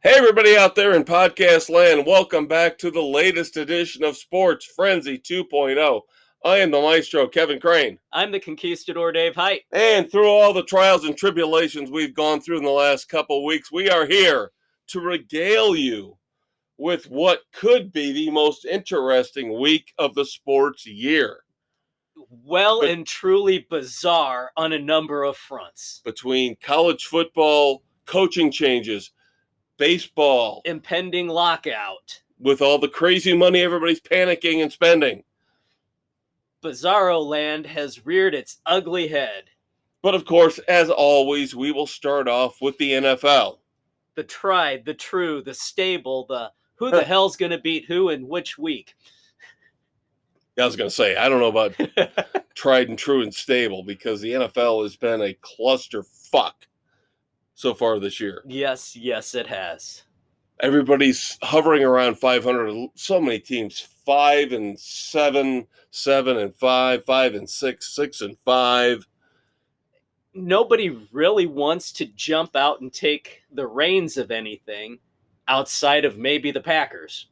Hey, everybody out there in podcast land, welcome back to the latest edition of Sports Frenzy 2.0. I am the maestro, Kevin Crane. I'm the conquistador, Dave Height. And through all the trials and tribulations we've gone through in the last couple of weeks, we are here to regale you with what could be the most interesting week of the sports year. And truly bizarre on a number of fronts. Between college football, coaching changes, baseball, impending lockout, with all the crazy money everybody's panicking and spending. Bizarro land has reared its ugly head. But of course, as always, we will start off with the NFL. The tried, the true, the stable, the who the hell's going to beat who in which week. I was going to say, I don't know about tried and true and stable, because the NFL has been a clusterfuck so far this year. Yes, it has. Everybody's hovering around 500. So many teams, 5-7, 7-5, 5-6, 6-5. Nobody really wants to jump out and take the reins of anything outside of maybe the Packers.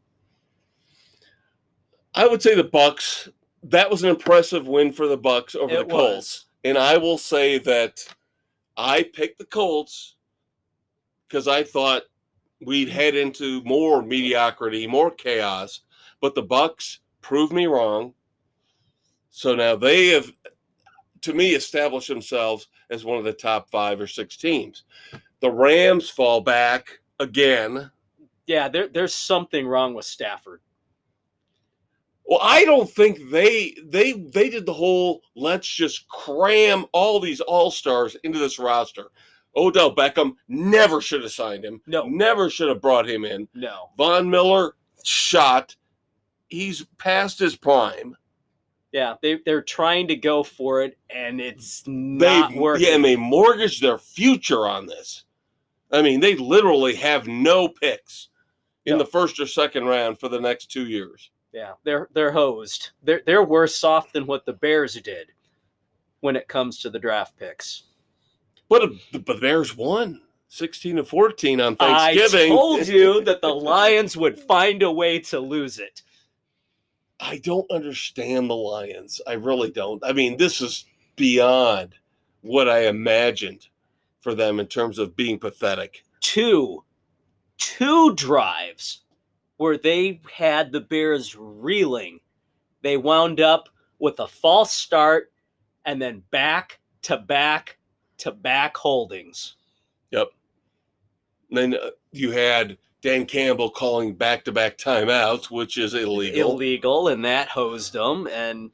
I would say the Bucks. That was an impressive win for the Bucks over the Colts. And I will say that I picked the Colts because I thought we'd head into more mediocrity, more chaos. But the Bucks proved me wrong. So now they have, to me, established themselves as one of the top 5 or 6 teams. The Rams fall back again. Yeah, there's something wrong with Stafford. Well, I don't think they did the whole let's just cram all these all-stars into this roster. Odell Beckham never should have signed him. No. Never should have brought him in. No. Von Miller, shot. He's past his prime. Yeah, they're trying to go for it, and it's not working. Yeah, and they mortgaged their future on this. I mean, they literally have no picks in the first or second round for the next 2 years. Yeah, they're hosed. They're worse off than what the Bears did when it comes to the draft picks. But the Bears won 16-14 on Thanksgiving. I told you that the Lions would find a way to lose it. I don't understand the Lions. I really don't. I mean, this is beyond what I imagined for them in terms of being pathetic. Two drives where they had the Bears reeling. They wound up with a false start and then back-to-back holdings. Yep. And then you had Dan Campbell calling back-to-back timeouts, which is illegal. And that hosed them. And,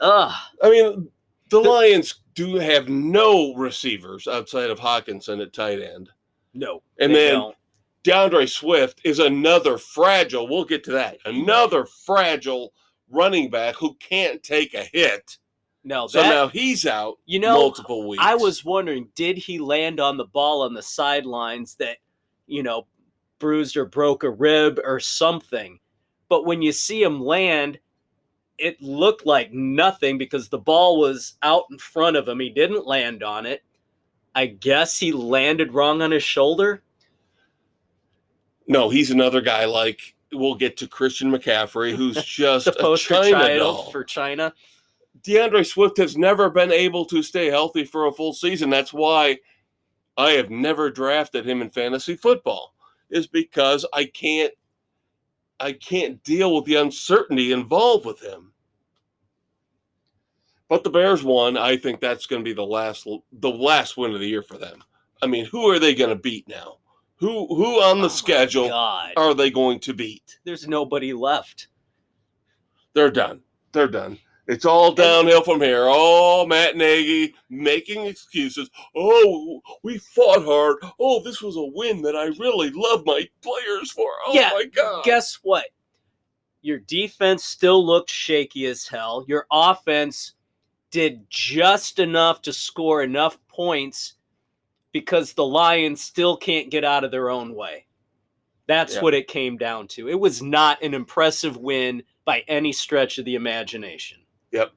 I mean, the Lions do have no receivers outside of Hawkinson at tight end. No, and then don't. DeAndre Swift is another fragile, we'll get to that, another fragile running back who can't take a hit. No, so now he's out multiple weeks. I was wondering, did he land on the ball on the sidelines that, bruised or broke a rib or something? But when you see him land, it looked like nothing because the ball was out in front of him. He didn't land on it. I guess he landed wrong on his shoulder. No, he's another guy like, we'll get to Christian McCaffrey, who's just the poster child for China. DeAndre Swift has never been able to stay healthy for a full season. That's why I have never drafted him in fantasy football, is because I can't deal with the uncertainty involved with him. But the Bears won. I think that's going to be the last win of the year for them. I mean, who are they going to beat now? Who on the schedule are they going to beat? There's nobody left. They're done. It's all downhill from here. Oh, Matt Nagy making excuses. Oh, we fought hard. Oh, this was a win that I really love my players for. Oh, my God. Guess what? Your defense still looked shaky as hell. Your offense did just enough to score enough points because the Lions still can't get out of their own way. That's what it came down to. It was not an impressive win by any stretch of the imagination. Yep.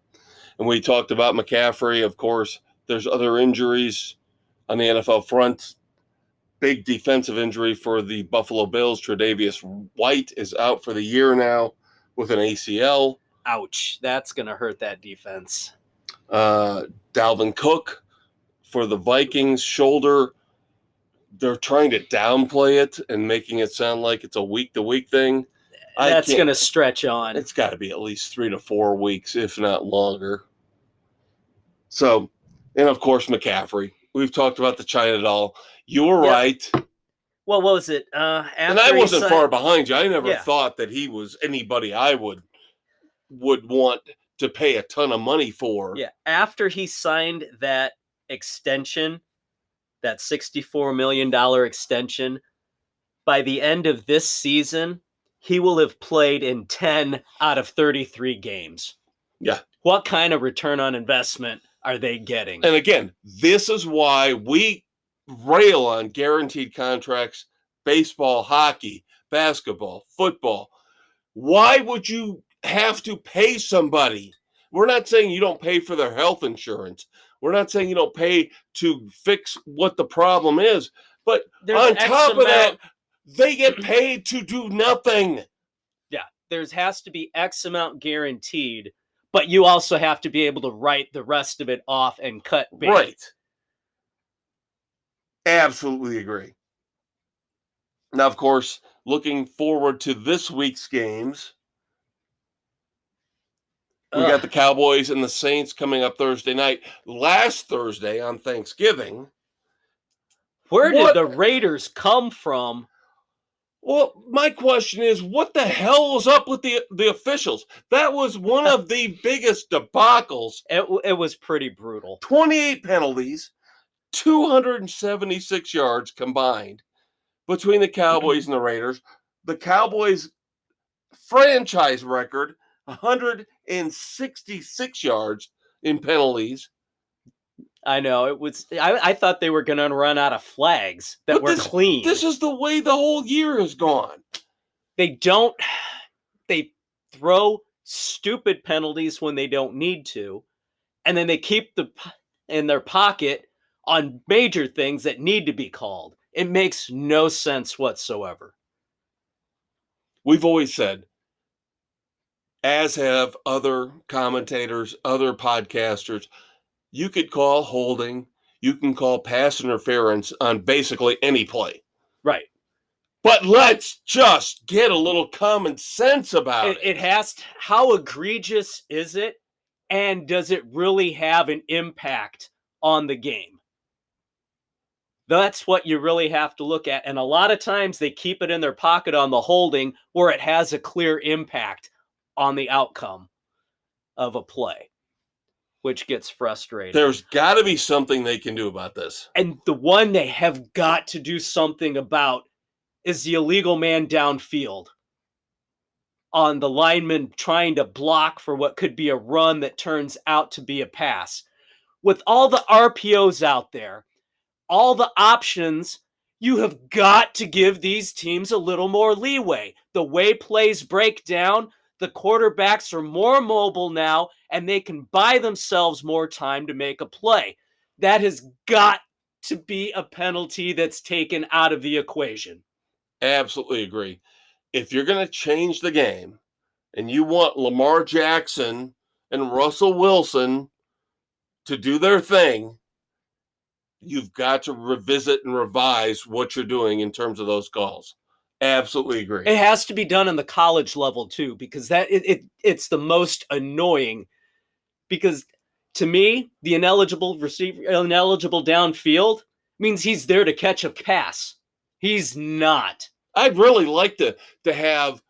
And we talked about McCaffrey. Of course, there's other injuries on the NFL front. big defensive injury for the Buffalo Bills. Tre'Davious White is out for the year now with an ACL. Ouch. That's going to hurt that defense. Dalvin Cook for the Vikings, shoulder. They're trying to downplay it and making it sound like it's a week-to-week thing. That's going to stretch on. It's got to be at least 3 to 4 weeks, if not longer. So, and of course, McCaffrey. We've talked about the China doll. You were right. Well, what was it? And I wasn't far behind you. I never thought that he was anybody I would want to pay a ton of money for. Yeah, after he signed that extension, that $64 million extension, by the end of this season, he will have played in 10 out of 33 games. Yeah. What kind of return on investment are they getting? And again, this is why we rail on guaranteed contracts, baseball, hockey, basketball, football. Why would you have to pay somebody? We're not saying you don't pay for their health insurance. We're not saying you don't pay to fix what the problem is. But on top of that, they get paid to do nothing. Yeah, there has to be X amount guaranteed, but you also have to be able to write the rest of it off and cut bait. Right. Absolutely agree. Now, of course, looking forward to this week's games, we got the Cowboys and the Saints coming up Thursday night. Last Thursday on Thanksgiving. Where did the Raiders come from? Well, my question is, what the hell was up with the officials? That was one of the biggest debacles. It was pretty brutal. 28 penalties, 276 yards combined between the Cowboys and the Raiders. The Cowboys' franchise record, 166 yards in penalties. I know, it was. I thought they were going to run out of flags that were clean. This is the way the whole year has gone. They throw stupid penalties when they don't need to, and then they keep in their pocket on major things that need to be called. It makes no sense whatsoever. We've always said, as have other commentators, other podcasters, you could call holding, you can call pass interference on basically any play. Right. But let's just get a little common sense about it. How egregious is it? And does it really have an impact on the game? That's what you really have to look at. And a lot of times they keep it in their pocket on the holding where it has a clear impact on the outcome of a play, which gets frustrating. There's got to be something they can do about this. And the one they have got to do something about is the illegal man downfield on the lineman trying to block for what could be a run that turns out to be a pass. With all the RPOs out there, all the options, you have got to give these teams a little more leeway. The way plays break down, the quarterbacks are more mobile now, and they can buy themselves more time to make a play. That has got to be a penalty that's taken out of the equation. Absolutely agree. If you're going to change the game and you want Lamar Jackson and Russell Wilson to do their thing, you've got to revisit and revise what you're doing in terms of those calls. Absolutely agree. It has to be done on the college level too, because it's the most annoying. Because to me, the ineligible downfield means he's there to catch a pass. He's not. I'd really like to have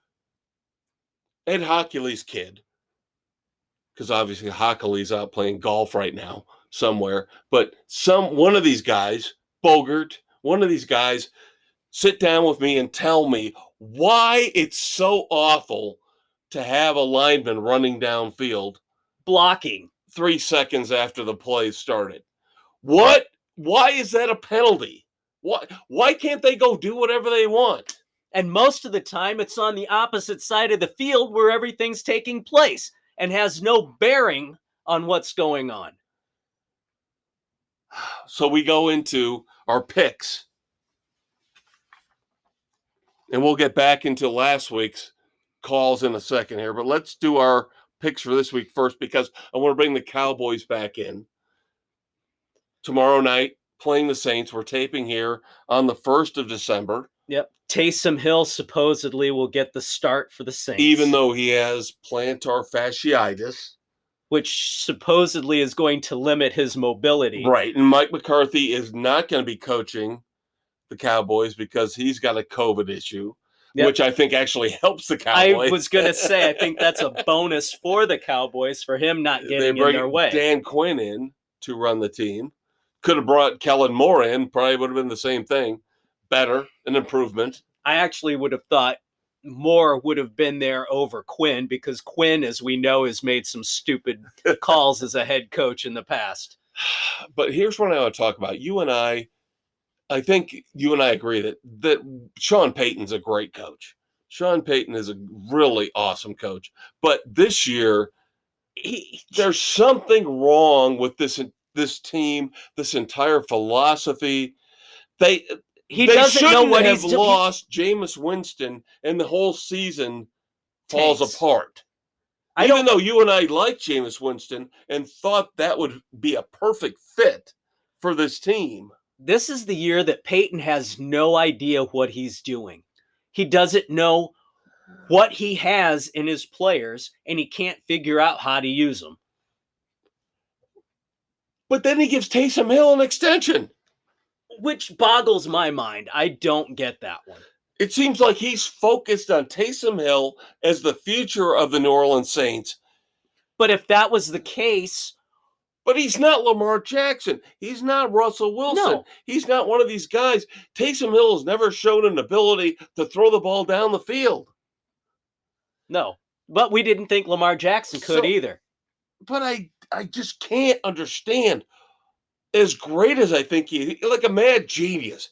Ed Hockley's kid, because obviously Hockley's out playing golf right now somewhere, but one of these guys, Bogert, one of these guys, sit down with me and tell me why it's so awful to have a lineman running downfield blocking 3 seconds after the play started. Why is that a penalty? Why can't they go do whatever they want? And most of the time it's on the opposite side of the field where everything's taking place and has no bearing on what's going on. So we go into our picks And we'll get back into last week's calls in a second here, but let's do our picks for this week first because I want to bring the Cowboys back in. Tomorrow night, playing the Saints. We're taping here on the 1st of December. Yep. Taysom Hill supposedly will get the start for the Saints. Even though he has plantar fasciitis. Which supposedly is going to limit his mobility. Right. And Mike McCarthy is not going to be coaching the Cowboys because he's got a COVID issue, which I think actually helps the Cowboys. I was going to say, I think that's a bonus for the Cowboys for him not getting in their way. Dan Quinn in to run the team. Could have brought Kellen Moore in. Probably would have been the same thing. Better, an improvement. I actually would have thought Moore would have been there over Quinn because Quinn, as we know, has made some stupid calls as a head coach in the past. But here's what I want to talk about. You and I think you and I agree that Sean Payton's a great coach. Sean Payton is a really awesome coach. But this year, there's something wrong with this team, this entire philosophy. They doesn't know what he's doing. Lost Jameis Winston, and the whole season falls apart. Even though you and I liked Jameis Winston and thought that would be a perfect fit for this team. This is the year that Payton has no idea what he's doing. He doesn't know what he has in his players, and he can't figure out how to use them. But then he gives Taysom Hill an extension. Which boggles my mind. I don't get that one. It seems like he's focused on Taysom Hill as the future of the New Orleans Saints. But if that was the case... But he's not Lamar Jackson. He's not Russell Wilson. No. He's not one of these guys. Taysom Hill has never shown an ability to throw the ball down the field. No. But we didn't think Lamar Jackson could either. But I just can't understand. As great as I think he's like a mad genius.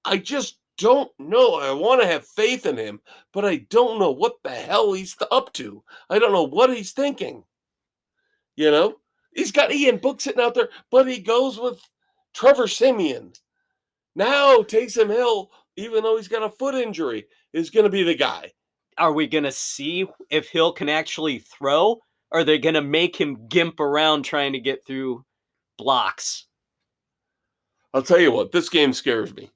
I just don't know. I want to have faith in him, but I don't know what the hell he's up to. I don't know what he's thinking. You know? He's got Ian Book sitting out there, but he goes with Trevor Siemian. Now Taysom Hill, even though he's got a foot injury, is going to be the guy. Are we going to see if Hill can actually throw? Or are they going to make him gimp around trying to get through blocks? I'll tell you what, this game scares me.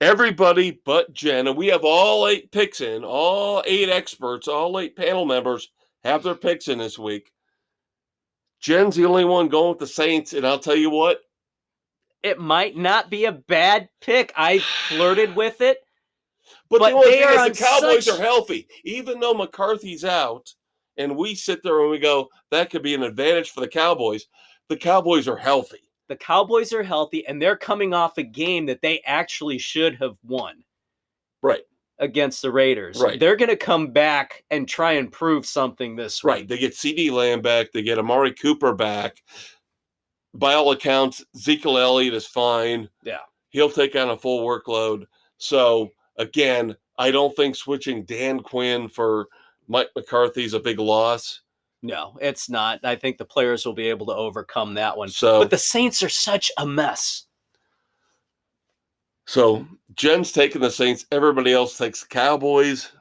Everybody but Jen, and we have all 8 picks in, all 8 experts, all 8 panel members have their picks in this week. Jen's the only one going with the Saints, and I'll tell you what. It might not be a bad pick. I flirted with it. But the only thing is the Cowboys are healthy. Even though McCarthy's out, and we sit there and we go, that could be an advantage for the Cowboys are healthy. The Cowboys are healthy, and they're coming off a game that they actually should have won. Right. Against the Raiders. Right. They're going to come back and try and prove something this week. Right. They get CD Lamb back. They get Amari Cooper back. By all accounts, Ezekiel Elliott is fine. Yeah. He'll take on a full workload. So, again, I don't think switching Dan Quinn for Mike McCarthy is a big loss. No, it's not. I think the players will be able to overcome that one. So, but the Saints are such a mess. So, Jen's taking the Saints. Everybody else takes the Cowboys.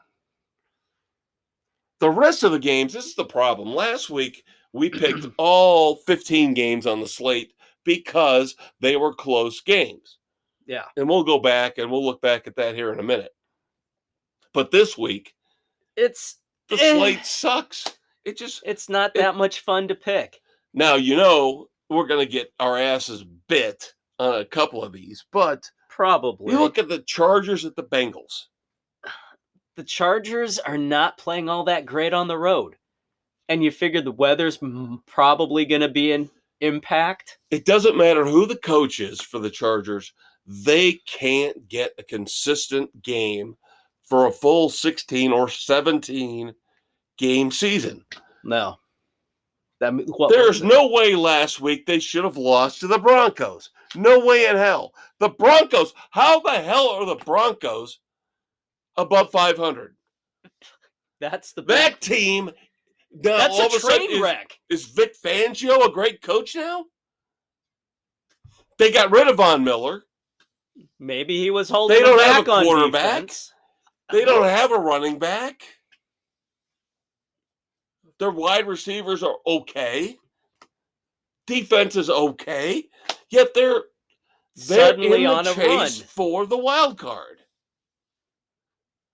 The rest of the games, this is the problem. Last week, we picked all 15 games on the slate because they were close games. Yeah. And we'll go back and we'll look back at that here in a minute. But this week, the slate sucks. It's not that much fun to pick. Now, we're going to get our asses bit on a couple of these, but probably. You look at the Chargers at the Bengals. The Chargers are not playing all that great on the road. And you figure the weather's probably going to be an impact. It doesn't matter who the coach is for the Chargers. They can't get a consistent game for a full 16 or 17 game season. No. There's no way last week they should have lost to the Broncos. No way in hell. The Broncos, how the hell are the Broncos above 500? That team. Now, that's a train wreck. Is Vic Fangio a great coach now? They got rid of Von Miller. Maybe he was holding They don't back have a on quarterback. defense. They don't have a running back. Their wide receivers are okay. Defense is okay. Yet they're Suddenly in the on a chase run. for the wild card.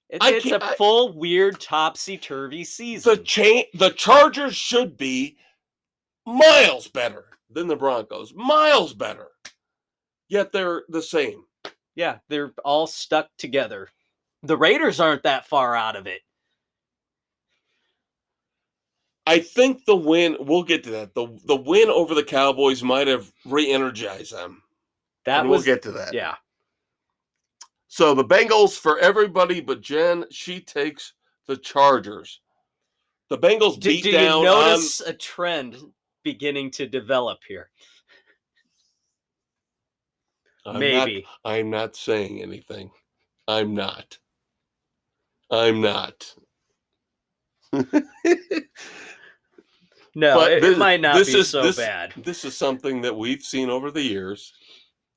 It's a full weird topsy-turvy season. The Chargers should be miles better than the Broncos. Miles better. Yet they're the same. Yeah, they're all stuck together. The Raiders aren't that far out of it. I think the win, we'll get to that. The win over the Cowboys might have re-energized them. We'll get to that. Yeah. So the Bengals, for everybody but Jen, she takes the Chargers. The Bengals beat down. Do you notice a trend beginning to develop here? Maybe. I'm not saying anything. I'm not. No, it might not be so bad. This is something that we've seen over the years.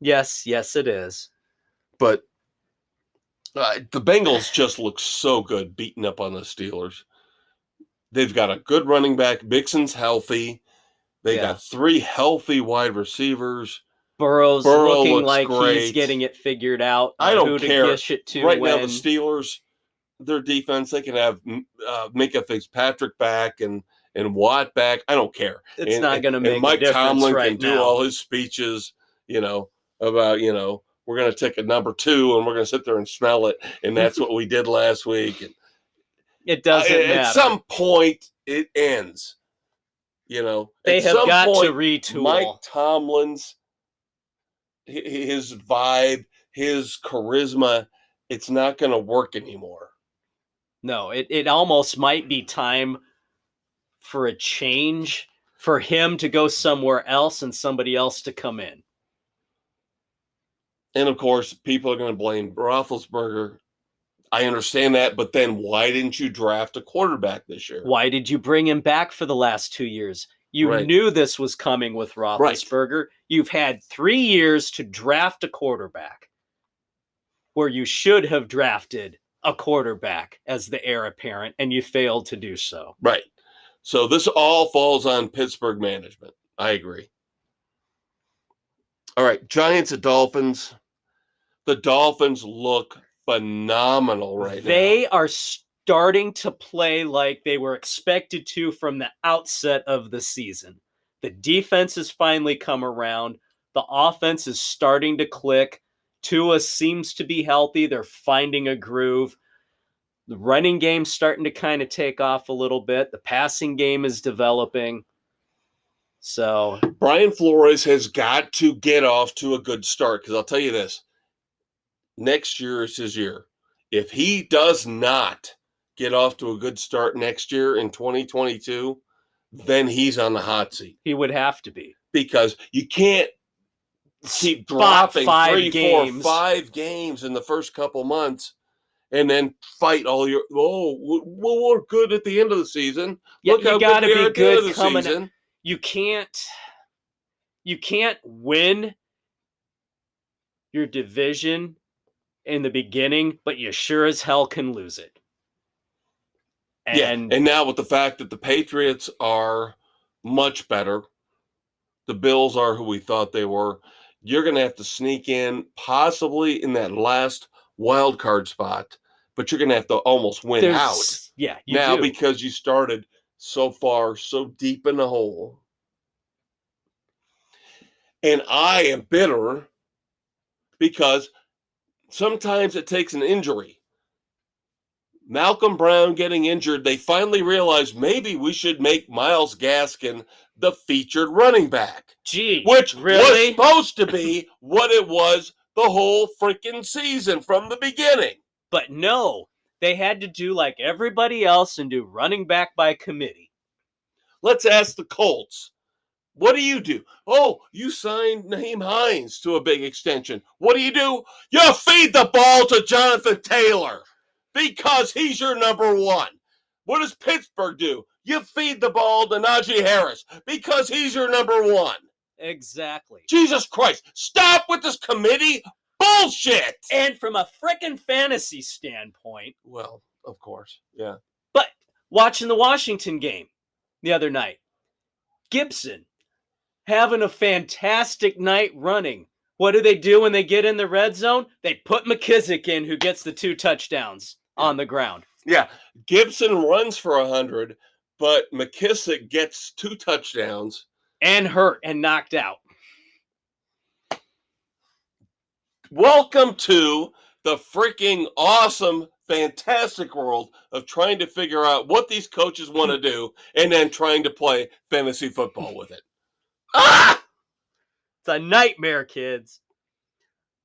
Yes, it is. But the Bengals just look so good beating up on the Steelers. They've got a good running back. Mixon's healthy. They got 3 healthy wide receivers. Burrow's looking like great. He's getting it figured out. I don't care. To dish it to right now, the Steelers, their defense, they can have Micah Fitzpatrick back and Watt back. I don't care. It's not going to make Mike a difference Tomlin right can do all his speeches, about, we're going to take a number 2 and we're going to sit there and smell it. And that's what we did last week. And it doesn't matter. At some point, it ends. They have got to retool. Mike Tomlin's, his vibe, his charisma, it's not going to work anymore. No, it almost might be time for a change, for him to go somewhere else and somebody else to come in. And of course, people are going to blame Roethlisberger. I understand that, but then why didn't you draft a quarterback this year? Why did you bring him back for the last 2 years? You knew this was coming with Roethlisberger. Right. You've had 3 years to draft a quarterback where you should have drafted a quarterback as the heir apparent, and you failed to do so. Right. So this all falls on Pittsburgh management. I agree. All right, Giants and Dolphins. The Dolphins look phenomenal right now. They are starting to play like they were expected to from the outset of the season. The defense has finally come around. The offense is starting to click. Tua seems to be healthy. They're finding a groove. The running game's starting to kind of take off a little bit. The passing game is developing. So Brian Flores has got to get off to a good start, because I'll tell you this. Next year is his year. If he does not get off to a good start next year in 2022, then he's on the hot seat. He would have to be. Because you can't keep dropping 3, 4, 5 games in the first couple months and then fight all your, we're good at the end of the season. Yeah, Look you got to be good coming season. You can't win your division in the beginning, but you sure as hell can lose it. And now with the fact that the Patriots are much better, the Bills are who we thought they were, you're going to have to sneak in possibly in that last wild card spot, but you're going to have to almost win out. Yeah, because you started so far, so deep in the hole. And I am bitter because sometimes it takes an injury. Malcolm Brown getting injured, they finally realized maybe we should make Myles Gaskin the featured running back. Which was supposed to be what it was the whole freaking season from the beginning. But no, they had to do like everybody else and do running back by committee. Let's ask the Colts. What do? Oh, you signed Naheem Hines to a big extension. What do? You feed the ball to Jonathan Taylor because he's your number 1. What does Pittsburgh do? You feed the ball to Najee Harris because he's your number 1. Exactly. Jesus Christ. Stop with this committee bullshit. bullshit. And from a frickin' fantasy standpoint. Well, of course, yeah. But watching the Washington game the other night, Gibson having a fantastic night running. What do they do when they get in the red zone? They put McKissick in, who gets the 2 touchdowns on the ground. Yeah, Gibson runs for 100, but McKissick gets 2 touchdowns. And hurt and knocked out. Welcome to the freaking awesome, fantastic world of trying to figure out what these coaches want to do and then trying to play fantasy football with it. Ah! It's a nightmare, kids.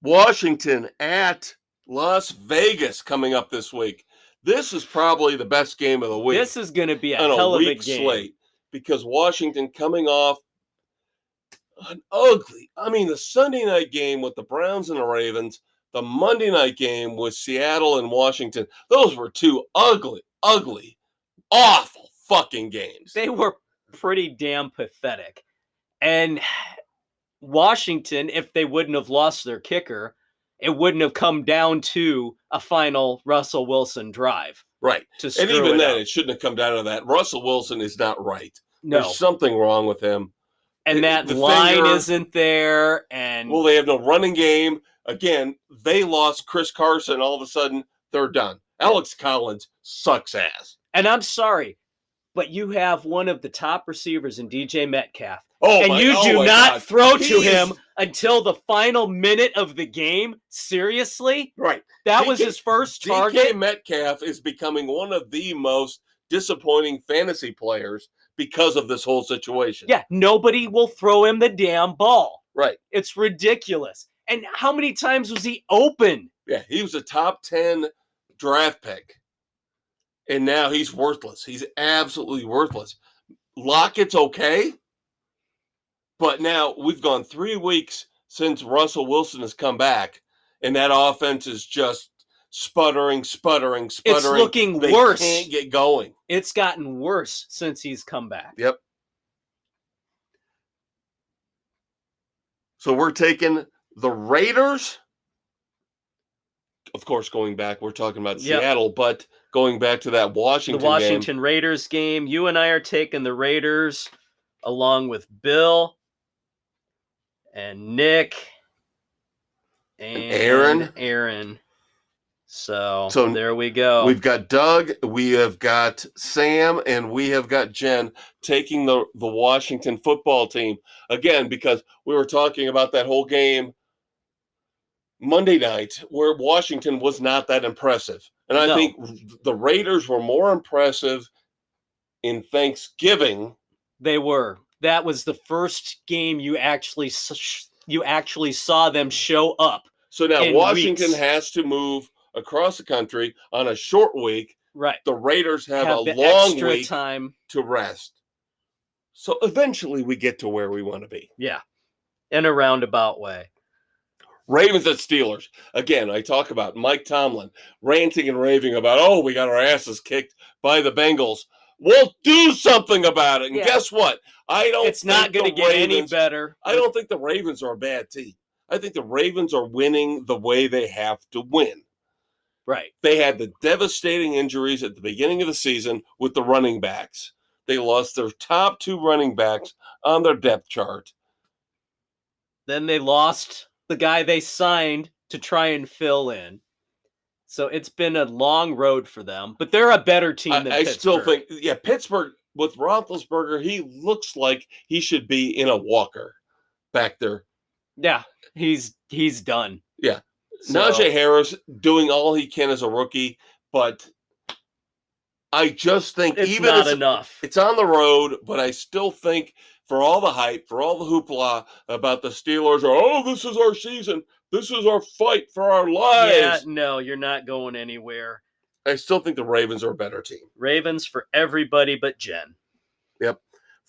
Washington at Las Vegas coming up this week. This is probably the best game of the week. This is going to be a hell of a game. Slate, because Washington coming off an ugly, the Sunday night game with the Browns and the Ravens, the Monday night game with Seattle and Washington. Those were 2 ugly, awful fucking games. They were pretty damn pathetic. And Washington, if they wouldn't have lost their kicker, it wouldn't have come down to a final Russell Wilson drive. Right. And even then, it shouldn't have come down to that. Russell Wilson is not right. No. There's something wrong with him. And that line isn't there. And well, they have no running game. Again, they lost Chris Carson. All of a sudden, they're done. Alex Collins sucks ass. And I'm sorry, but you have one of the top receivers in DJ Metcalf. And you do not throw to him until the final minute of the game? Seriously? Right. That was his first target? DK Metcalf is becoming one of the most disappointing fantasy players because of this whole situation. Yeah, nobody will throw him the damn ball. Right. It's ridiculous. And how many times was he open? Yeah, he was a top 10 draft pick. And now he's worthless. He's absolutely worthless. Lockett's okay. But now we've gone 3 weeks since Russell Wilson has come back, and that offense is just sputtering. It's looking worse. They can't get going. It's gotten worse since he's come back. Yep. So we're taking the Raiders. Of course, going back, we're talking about Seattle, but going back to that Washington game. The Washington Raiders game. You and I are taking the Raiders along with Bill and Nick and Aaron. So there we go. We've got Doug, we have got Sam, and we have got Jen taking the Washington football team. Again, because we were talking about that whole game Monday night where Washington was not that impressive. And I think the Raiders were more impressive in Thanksgiving. They were. That was the first game you actually saw them show up. So now Washington has to move across the country on a short week. Right. The Raiders have a long week time to rest. So eventually we get to where we want to be. Yeah. In a roundabout way. Ravens at Steelers. Again, I talk about Mike Tomlin ranting and raving about, we got our asses kicked by the Bengals. We'll do something about it. And guess what? It's not going to get any better. I don't think the Ravens are a bad team. I think the Ravens are winning the way they have to win. Right. They had the devastating injuries at the beginning of the season with the running backs. They lost their top 2 running backs on their depth chart. Then they lost the guy they signed to try and fill in. So it's been a long road for them, but they're a better team than Pittsburgh. I still think, Pittsburgh with Roethlisberger, he looks like he should be in a walker back there. Yeah, he's done. Yeah. So, Najee Harris doing all he can as a rookie, but I just think it's not enough. It's on the road, but I still think for all the hype, for all the hoopla about the Steelers, this is our season. This is our fight for our lives. Yeah, no, you're not going anywhere. I still think the Ravens are a better team. Ravens for everybody but Jen. Yep.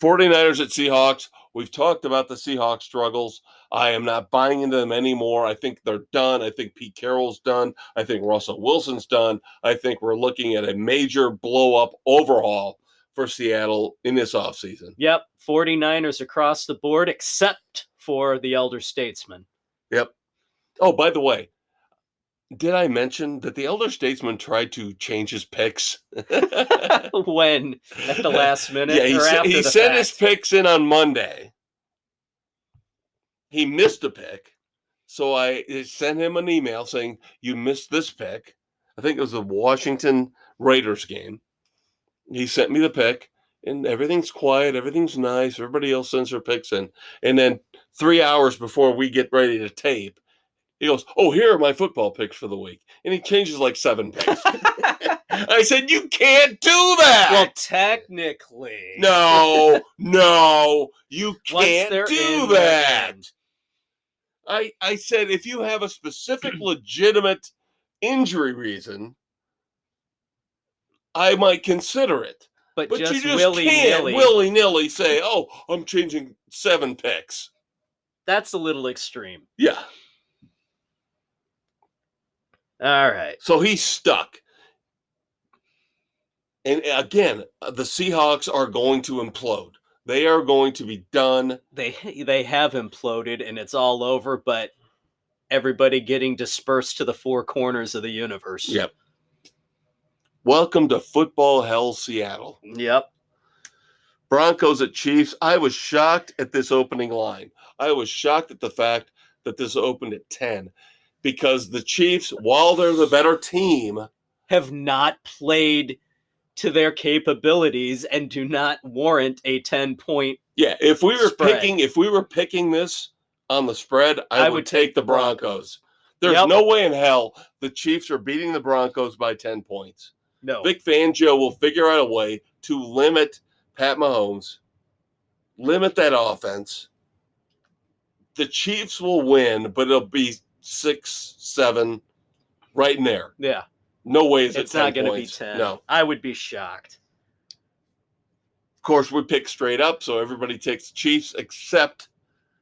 49ers at Seahawks. We've talked about the Seahawks struggles. I am not buying into them anymore. I think they're done. I think Pete Carroll's done. I think Russell Wilson's done. I think we're looking at a major blow-up overhaul for Seattle in this offseason. Yep. 49ers across the board, except for the elder statesman. Yep. Oh, by the way, Did I mention that the elder statesman tried to change his picks? When? At the last minute? Yeah, or after he the sent fact? his picks in on Monday. He missed a pick. So I sent him an email saying, you missed this pick. I think it was the Washington Raiders game. He sent me the pick, and everything's quiet. Everything's nice. Everybody else sends their picks in. And then 3 hours before we get ready to tape, he goes, oh, here are my football picks for the week. And he changes like 7 picks. I said, you can't do that. Well, technically. No, you can't do that. I said, if you have a specific legitimate injury reason, I might consider it. But you just willy-nilly. can't willy-nilly say, oh, I'm changing 7 picks. That's a little extreme. Yeah. All right. So he's stuck. And again, the Seahawks are going to implode. They are going to be done. They have imploded, and it's all over, but everybody getting dispersed to the 4 corners of the universe. Yep. Welcome to football hell, Seattle. Yep. Broncos at Chiefs. I was shocked at this opening line. I was shocked at the fact that this opened at 10 because the Chiefs, while they're the better team, have not played to their capabilities and do not warrant a 10-point. Yeah, if we were spread. picking this on the spread, I would take the Broncos. There's Yep. no way in hell the Chiefs are beating the Broncos by 10 points. No. Vic Fangio will figure out a way to limit Pat Mahomes, limit that offense. The Chiefs will win, but it'll be 6-7, right in there. Yeah. No way is it's it 10 not going to be points. 10. No. I would be shocked. Of course, we pick straight up, so everybody takes the Chiefs except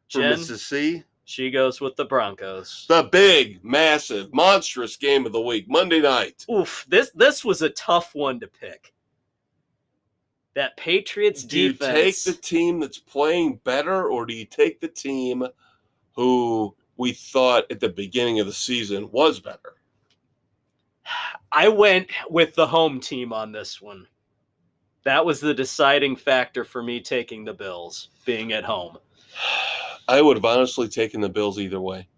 for Jen, Mrs. C. She goes with the Broncos. The big, massive, monstrous game of the week, Monday night. Oof, this was a tough one to pick. That Patriots defense. Do you take the team that's playing better, or do you take the team who we thought at the beginning of the season was better? I went with the home team on this one. That was the deciding factor for me taking the Bills, being at home. I would have honestly taken the Bills either way.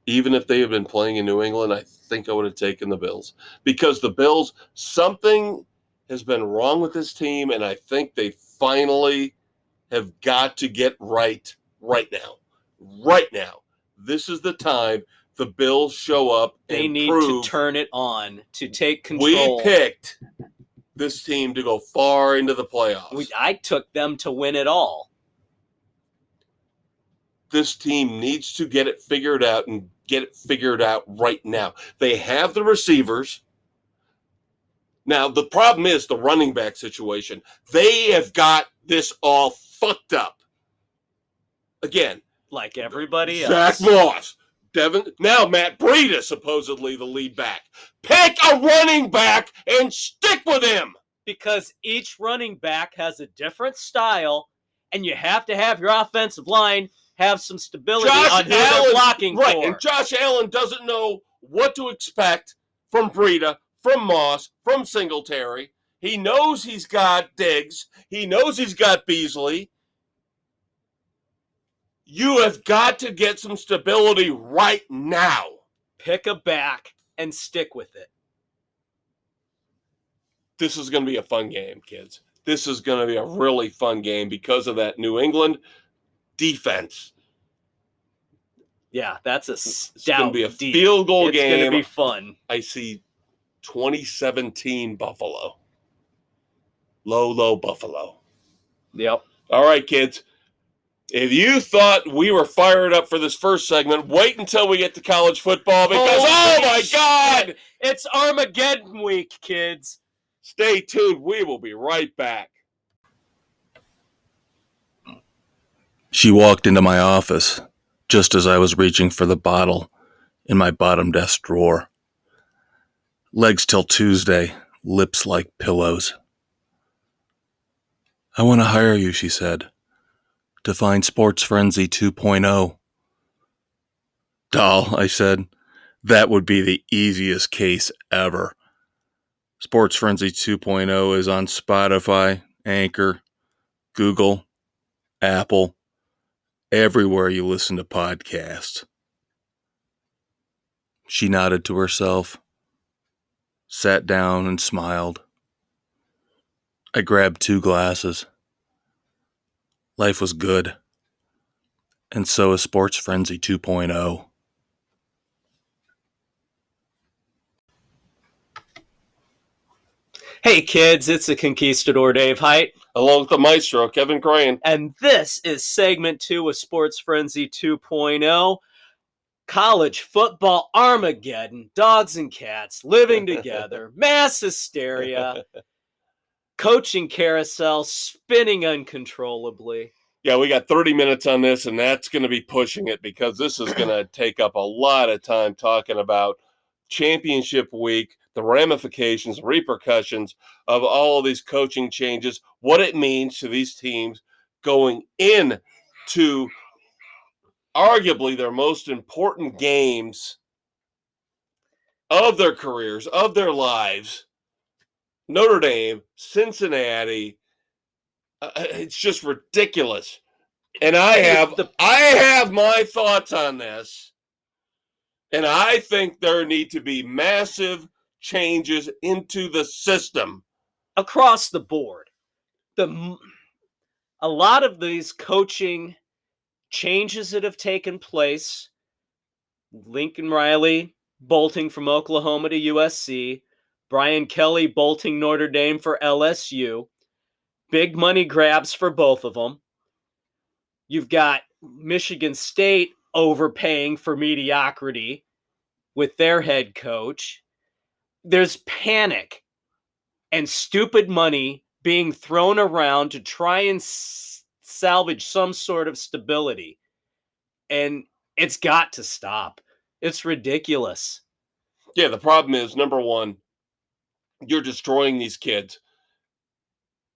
Even if they had been playing in New England, I think I would have taken the Bills. Because the Bills, something has been wrong with this team, and I think they finally have got to get right now. Right now. This is the time the Bills show up and They need prove to turn it on, to take control. we picked this team to go far into the playoffs. I took them to win it all. This team needs to get it figured out and get it figured out right now. They have the receivers. Now, the problem is the running back situation. They have got this all fucked up. Again. Like everybody else. Zach Moss. Now Matt Breida, supposedly the lead back. Pick a running back and stick with him. Because each running back has a different style, and you have to have your offensive line have some stability on who they're blocking right, for. And Josh Allen doesn't know what to expect from Breida, from Moss, from Singletary. He knows he's got Diggs. He knows he's got Beasley. You have got to get some stability right now. Pick a back and stick with it. This is going to be a fun game, kids. This is going to be a really fun game because of that New England defense. Yeah, that's a stout. It's going to be a field goal game. It's going to be fun. I see 2017 Buffalo. Low Buffalo. Yep. All right, kids. If you thought we were fired up for this first segment, wait until we get to college football because, oh my God! It's Armageddon week, kids. Stay tuned. We will be right back. She walked into my office just as I was reaching for the bottle in my bottom desk drawer. Legs till Tuesday, lips like pillows. I want to hire you, she said, to find Sports Frenzy 2.0. Doll, I said, That would be the easiest case ever. Sports Frenzy 2.0 is on Spotify, Anchor, Google, Apple, everywhere you listen to podcasts. She nodded to herself, sat down and smiled. I grabbed 2 glasses. Life was good. And so is Sports Frenzy 2.0. Hey kids, it's the Conquistador Dave Height. Along with the maestro, Kevin Crane. And this is segment 2 of Sports Frenzy 2.0. College football Armageddon, dogs and cats living together, mass hysteria, coaching carousel spinning uncontrollably. Yeah, we got 30 minutes on this, and that's going to be pushing it because this is going to take up a lot of time talking about championship week, the ramifications, repercussions of all of these coaching changes, what it means to these teams going into arguably their most important games of their careers, of their lives. Notre Dame, Cincinnati, it's just ridiculous. And I have my thoughts on this. And I think there need to be massive changes into the system. Across the board. A lot of these coaching changes that have taken place, Lincoln Riley bolting from Oklahoma to USC, Brian Kelly bolting Notre Dame for LSU, big money grabs for both of them. You've got Michigan State overpaying for mediocrity with their head coach. There's panic and stupid money being thrown around to try and salvage some sort of stability. And it's got to stop. It's ridiculous. Yeah, the problem is, number one, you're destroying these kids.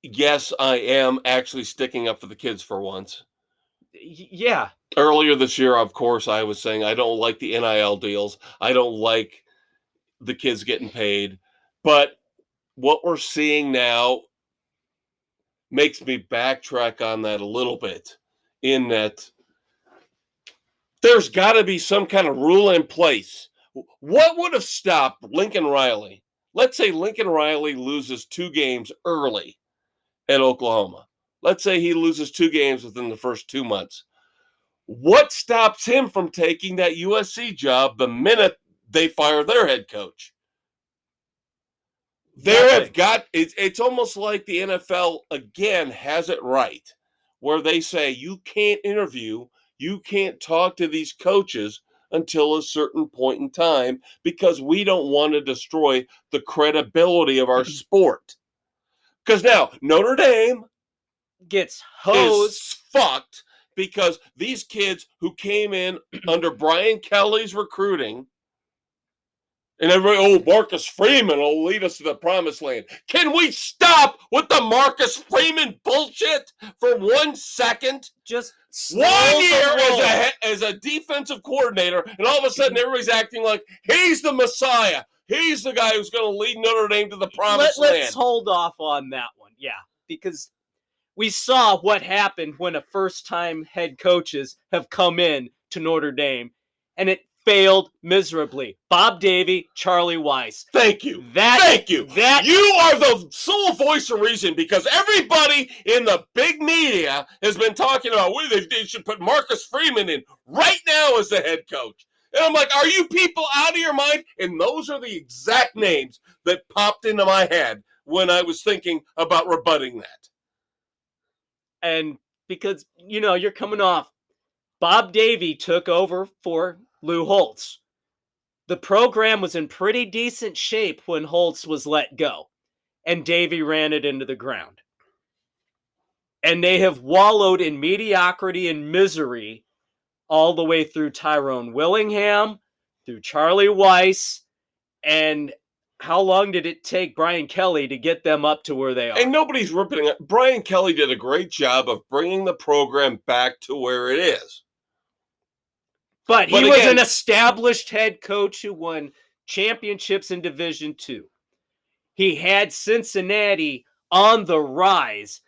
Yes, I am actually sticking up for the kids for once. Yeah. Earlier this year, of course, I was saying I don't like the NIL deals. I don't like the kids getting paid. But what we're seeing now makes me backtrack on that a little bit, in that there's got to be some kind of rule in place. What would have stopped Lincoln Riley? Let's say Lincoln Riley loses 2 games early at Oklahoma. Let's say he loses 2 games within the first 2 months. What stops him from taking that USC job the minute they fire their head coach? It's almost like the NFL again has it right, where they say you can't interview, you can't talk to these coaches until a certain point in time because we don't want to destroy the credibility of our sport. Because now Notre Dame gets hosed, is fucked because these kids who came in under Brian Kelly's recruiting, and everybody, Marcus Freeman will lead us to the promised land. Can we stop with the Marcus Freeman bullshit for 1 second? Just 1 year as a defensive coordinator, and all of a sudden everybody's acting like he's the Messiah. He's the guy who's going to lead Notre Dame to the promised land. Let's hold off on that one, yeah, because we saw what happened when a first-time head coaches have come in to Notre Dame, and it failed miserably. Bob Davie, Charlie Weiss. Thank you. Thank you. You are the sole voice of reason, because everybody in the big media has been talking about they should put Marcus Freeman in right now as the head coach. And I'm like, are you people out of your mind? And those are the exact names that popped into my head when I was thinking about rebutting that. And because, you're coming off, Bob Davie took over for Lou Holtz. The program was in pretty decent shape when Holtz was let go, and Davie ran it into the ground. And they have wallowed in mediocrity and misery all the way through Tyrone Willingham, through Charlie Weiss, and how long did it take Brian Kelly to get them up to where they are? And nobody's ripping it. Brian Kelly did a great job of bringing the program back to where it is. But he was an established head coach who won championships in Division II. He had Cincinnati on the rise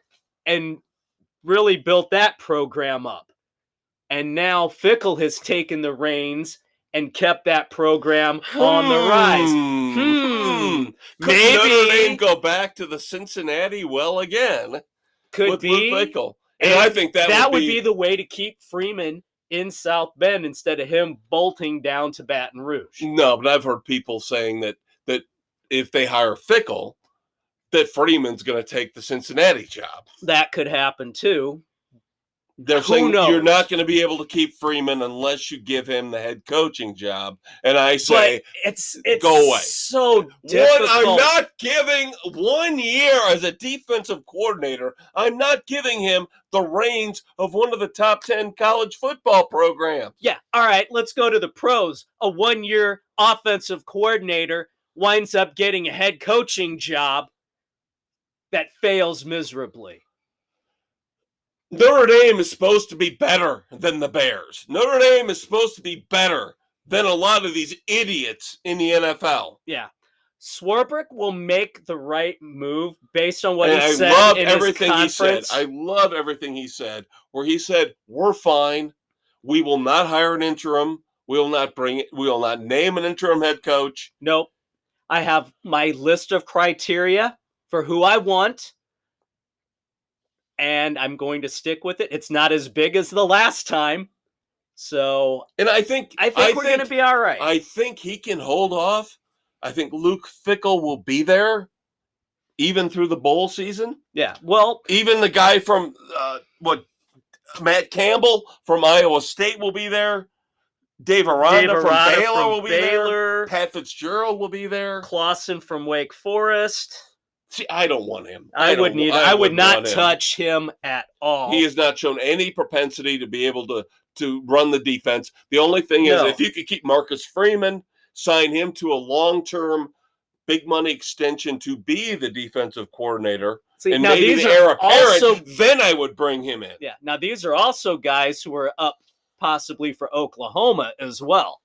and really built that program up. And now Fickell has taken the reins and kept that program on the rise. Could Notre Dame go back to the Cincinnati well again? Could be. Fickell. And I think that would be the way to keep Freeman in South Bend instead of him bolting down to Baton Rouge. No, but I've heard people saying that if they hire Fickell, that Freeman's going to take the Cincinnati job. That could happen too. They're saying you're not going to be able to keep Freeman unless you give him the head coaching job. And I say, it's go away. So difficult. I'm not giving 1 year as a defensive coordinator. I'm not giving him the reins of one of the top 10 college football programs. Yeah. All right. Let's go to the pros. A 1 year offensive coordinator winds up getting a head coaching job that fails miserably. Notre Dame is supposed to be better than the Bears. Notre Dame is supposed to be better than a lot of these idiots in the NFL. Yeah. Swarbrick will make the right move based on what he said in his conference. I love everything he said, where he said, we're fine. We will not hire an interim. We will not name an interim head coach. Nope. I have my list of criteria for who I want, and I'm going to stick with it. It's not as big as the last time. So, and I think we're going to be all right. I think he can hold off. I think Luke Fickell will be there even through the bowl season. Yeah. Well, even the guy from Matt Campbell from Iowa State will be there. Dave Aranda from Baylor will be there. Pat Fitzgerald will be there. Clausen from Wake Forest. See, I don't want him. I wouldn't either. I would not touch him at all. He has not shown any propensity to be able to run the defense. The only thing is, if you could keep Marcus Freeman, sign him to a long-term, big money extension to be the defensive coordinator, and maybe the heir apparent, then I would bring him in. Yeah. Now, these are also guys who are up possibly for Oklahoma as well.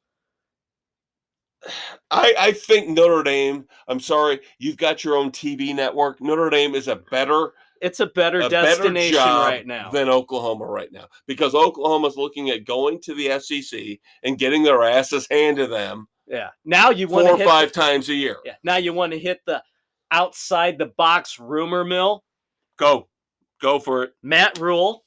I think Notre Dame, I'm sorry, you've got your own TV network. Notre Dame is a better destination right now than Oklahoma right now, because Oklahoma's looking at going to the SEC and getting their asses handed to them. Yeah. Now you want 4 or 5 times a year. Yeah. Now you want to hit the outside the box rumor mill. Go for it. Matt Rule.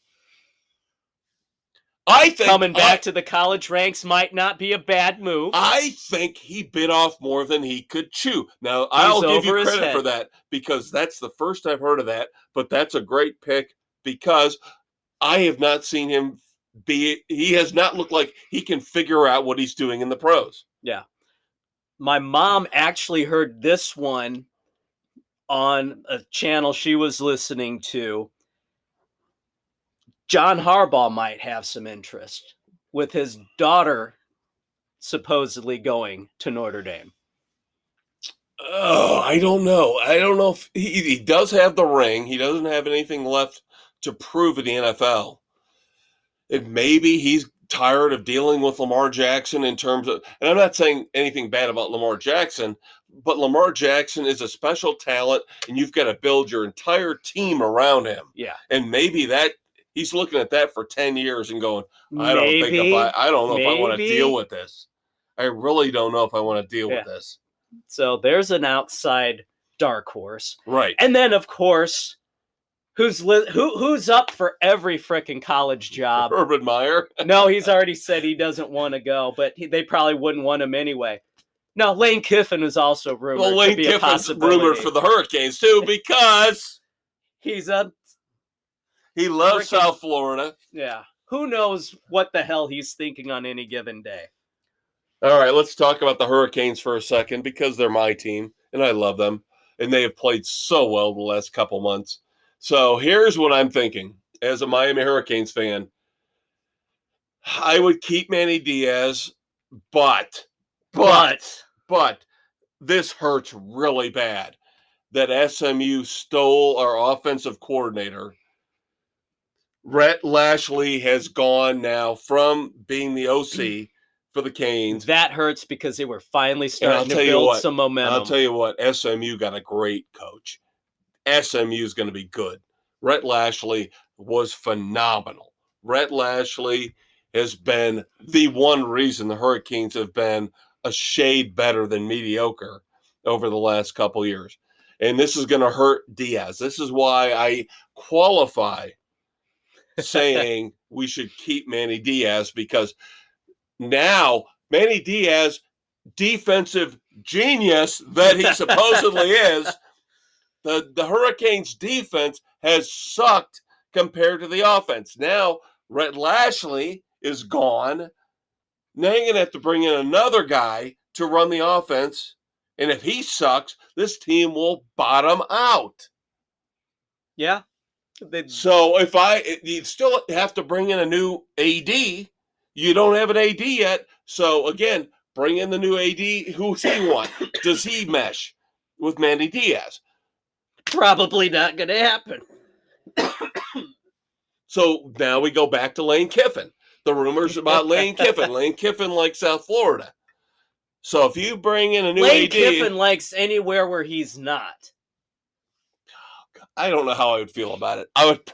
I think coming back to the college ranks might not be a bad move. I think he bit off more than he could chew. Now, I'll give you credit for that, because that's the first I've heard of that, but that's a great pick, because I have not seen him he has not looked like he can figure out what he's doing in the pros. Yeah. My mom actually heard this one on a channel she was listening to. John Harbaugh might have some interest with his daughter supposedly going to Notre Dame. Oh, I don't know. I don't know if he does have the ring. He doesn't have anything left to prove in the NFL. And maybe he's tired of dealing with Lamar Jackson in terms of, and I'm not saying anything bad about Lamar Jackson, but Lamar Jackson is a special talent, and you've got to build your entire team around him. Yeah. And maybe he's looking at that for 10 years and going, I don't know if I want to deal with this. I really don't know if I want to deal with this. So there's an outside dark horse. Right. And then, of course, who's up for every freaking college job? Urban Meyer. No, he's already said he doesn't want to go, but they probably wouldn't want him anyway. No, Lane Kiffin is also rumored. Well, Lane Kiffin's rumored for the Hurricanes, too, because he loves South Florida. Yeah. Who knows what the hell he's thinking on any given day. All right, let's talk about the Hurricanes for a second, because they're my team, and I love them, and they have played so well the last couple months. So here's what I'm thinking. As a Miami Hurricanes fan, I would keep Manny Diaz, but this hurts really bad that SMU stole our offensive coordinator. Rhett Lashley has gone now from being the OC for the Canes. That hurts because they were finally starting to build some momentum. I'll tell you what, SMU got a great coach. SMU is going to be good. Rhett Lashley was phenomenal. Rhett Lashley has been the one reason the Hurricanes have been a shade better than mediocre over the last couple years. And this is going to hurt Diaz. This is why I qualify saying we should keep Manny Diaz, because now Manny Diaz, defensive genius that he supposedly is, the Hurricanes defense has sucked compared to the offense. Now Rhett Lashley is gone. Now you're going to have to bring in another guy to run the offense. And if he sucks, this team will bottom out. Yeah. So you still have to bring in a new AD. You don't have an AD yet. So again, bring in the new AD. Who's he want? Does he mesh with Manny Diaz? Probably not going to happen. So now we go back to Lane Kiffin. The rumors about Lane Kiffin. Lane Kiffin likes South Florida. So if you bring in a new Lane AD, Kiffin likes anywhere where he's not. I don't know how I would feel about it. I'd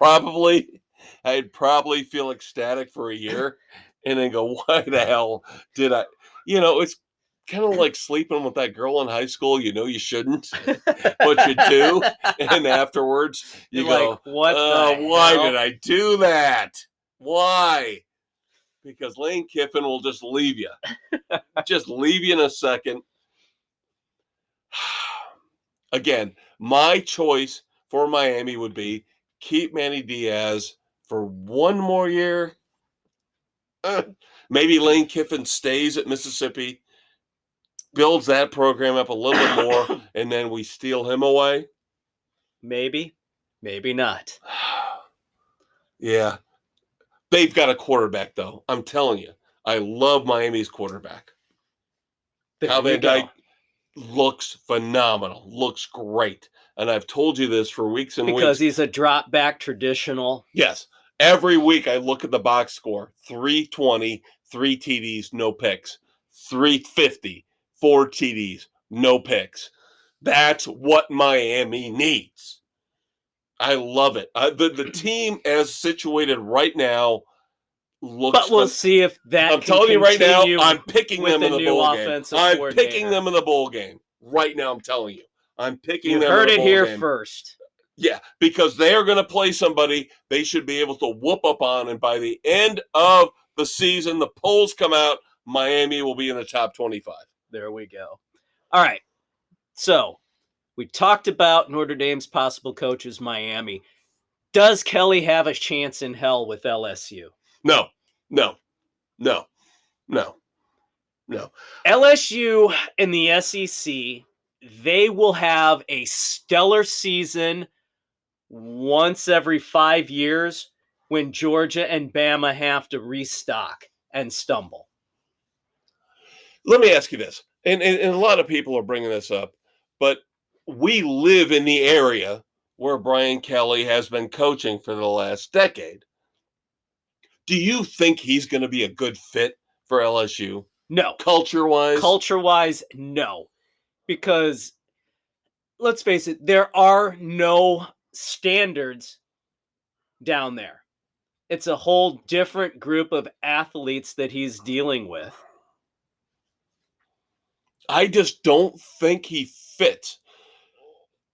probably feel ecstatic for a year and then go, why the hell did I? It's kind of like sleeping with that girl in high school. You shouldn't, but you do. And afterwards, you go, like, what why did I do that? Why? Because Lane Kiffin will just leave you. Just leave you in a second. Again, my choice for Miami would be keep Manny Diaz for one more year. Maybe Lane Kiffin stays at Mississippi, builds that program up a little bit more, and then we steal him away. Maybe not. Yeah. They've got a quarterback, though. I'm telling you. I love Miami's quarterback. Kyle Van Dyke looks phenomenal. Looks great. And I've told you this for weeks and weeks. Because he's a drop back traditional. Yes. Every week I look at the box score. 320, 3 TDs, no picks. 350, 4 TDs, no picks. That's what Miami needs. I love it. The team as situated right now looks. But we'll see if that. I'm telling you right now, I'm picking them in the bowl game. I'm picking them in the bowl game right now. I'm telling you, I'm picking them. You heard in the it bowl here game. first. Yeah, because they are going to play somebody they should be able to whoop up on, and by the end of the season, the polls come out. Miami will be in the top 25. There we go. All right, so. We talked about Notre Dame's possible coaches, Miami. Does Kelly have a chance in hell with LSU? No. LSU in the SEC, they will have a stellar season once every 5 years when Georgia and Bama have to restock and stumble. Let me ask you this, and a lot of people are bringing this up, but we live in the area where Brian Kelly has been coaching for the last decade. Do you think he's going to be a good fit for LSU? No. Culture-wise? Culture-wise, no. Because, let's face it, there are no standards down there. It's a whole different group of athletes that he's dealing with. I just don't think he fits.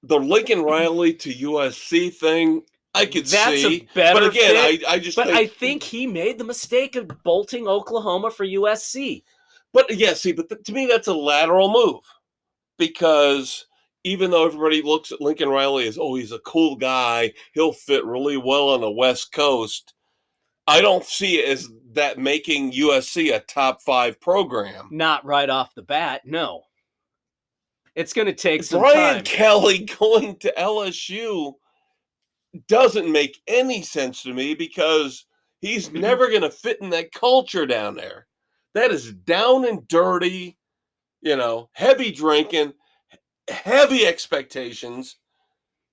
The Lincoln Riley to USC thing, I could see. That's a better but again, fit, I think he made the mistake of bolting Oklahoma for USC. But yeah, to me that's a lateral move, because even though everybody looks at Lincoln Riley as, he's a cool guy, he'll fit really well on the West Coast, I don't see it as that making USC a top 5 program. Not right off the bat, no. It's going to take some Brian time. Kelly going to LSU doesn't make any sense to me, because he's never going to fit in that culture down there. That is down and dirty, heavy drinking, heavy expectations.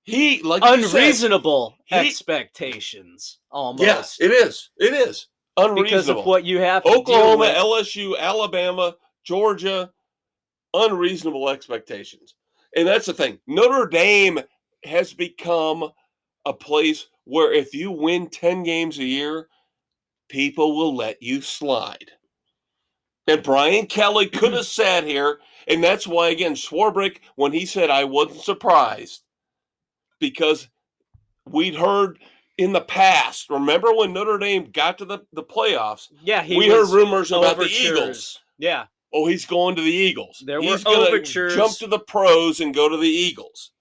Unreasonable expectations, almost. Yes, it is. It is. Unreasonable. Because of what you have to Oklahoma, deal with. LSU, Alabama, Georgia, unreasonable expectations. And that's the thing. Notre Dame has become a place where if you win 10 games a year, people will let you slide. And Brian Kelly could have sat here, and that's why, again, Swarbrick, when he said I wasn't surprised, because we'd heard in the past, remember when Notre Dame got to the playoffs, Yeah, we heard rumors about the Eagles. Yeah. Oh, he's going to the Eagles. He's were going to overtures. jump to the pros and go to the Eagles.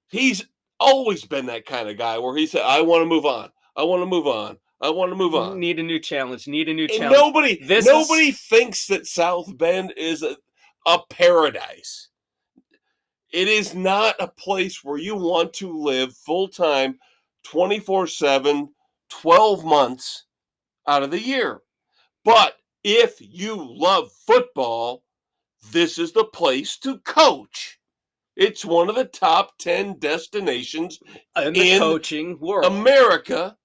He's always been that kind of guy where he said, I want to move on. I want to move on. I want to move on. Need a new challenge. And nobody thinks that South Bend is a paradise. It is not a place where you want to live full-time, 24/7, 12 months out of the year. But if you love football, this is the place to coach. It's one of the top 10 destinations in the coaching world. America.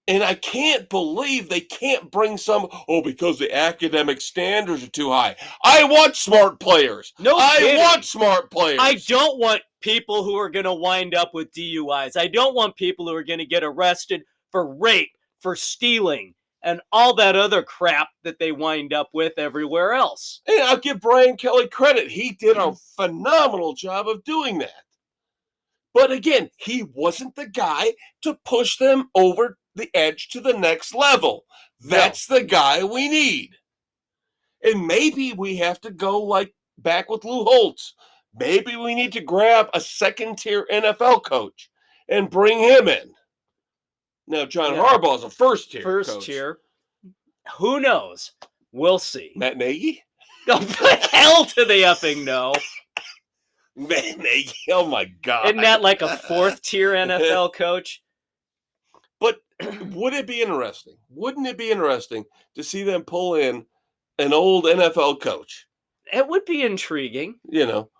And I can't believe they can't bring because the academic standards are too high. I want smart players. I want smart players. I don't want people who are going to wind up with DUIs. I don't want people who are going to get arrested for rape, for stealing, and all that other crap that they wind up with everywhere else. And I'll give Brian Kelly credit. He did a phenomenal job of doing that. But again, he wasn't the guy to push them over the edge to the next level. That's the guy we need. And maybe we have to go like back with Lou Holtz. Maybe we need to grab a second-tier NFL coach and bring him in. Now, John Harbaugh is a first-tier coach. First-tier. Who knows? We'll see. Matt Nagy? Oh, the hell to the effing no. Matt Nagy, oh my God. Isn't that like a fourth-tier NFL coach? But would it be interesting? Wouldn't it be interesting to see them pull in an old NFL coach? It would be intriguing. You know.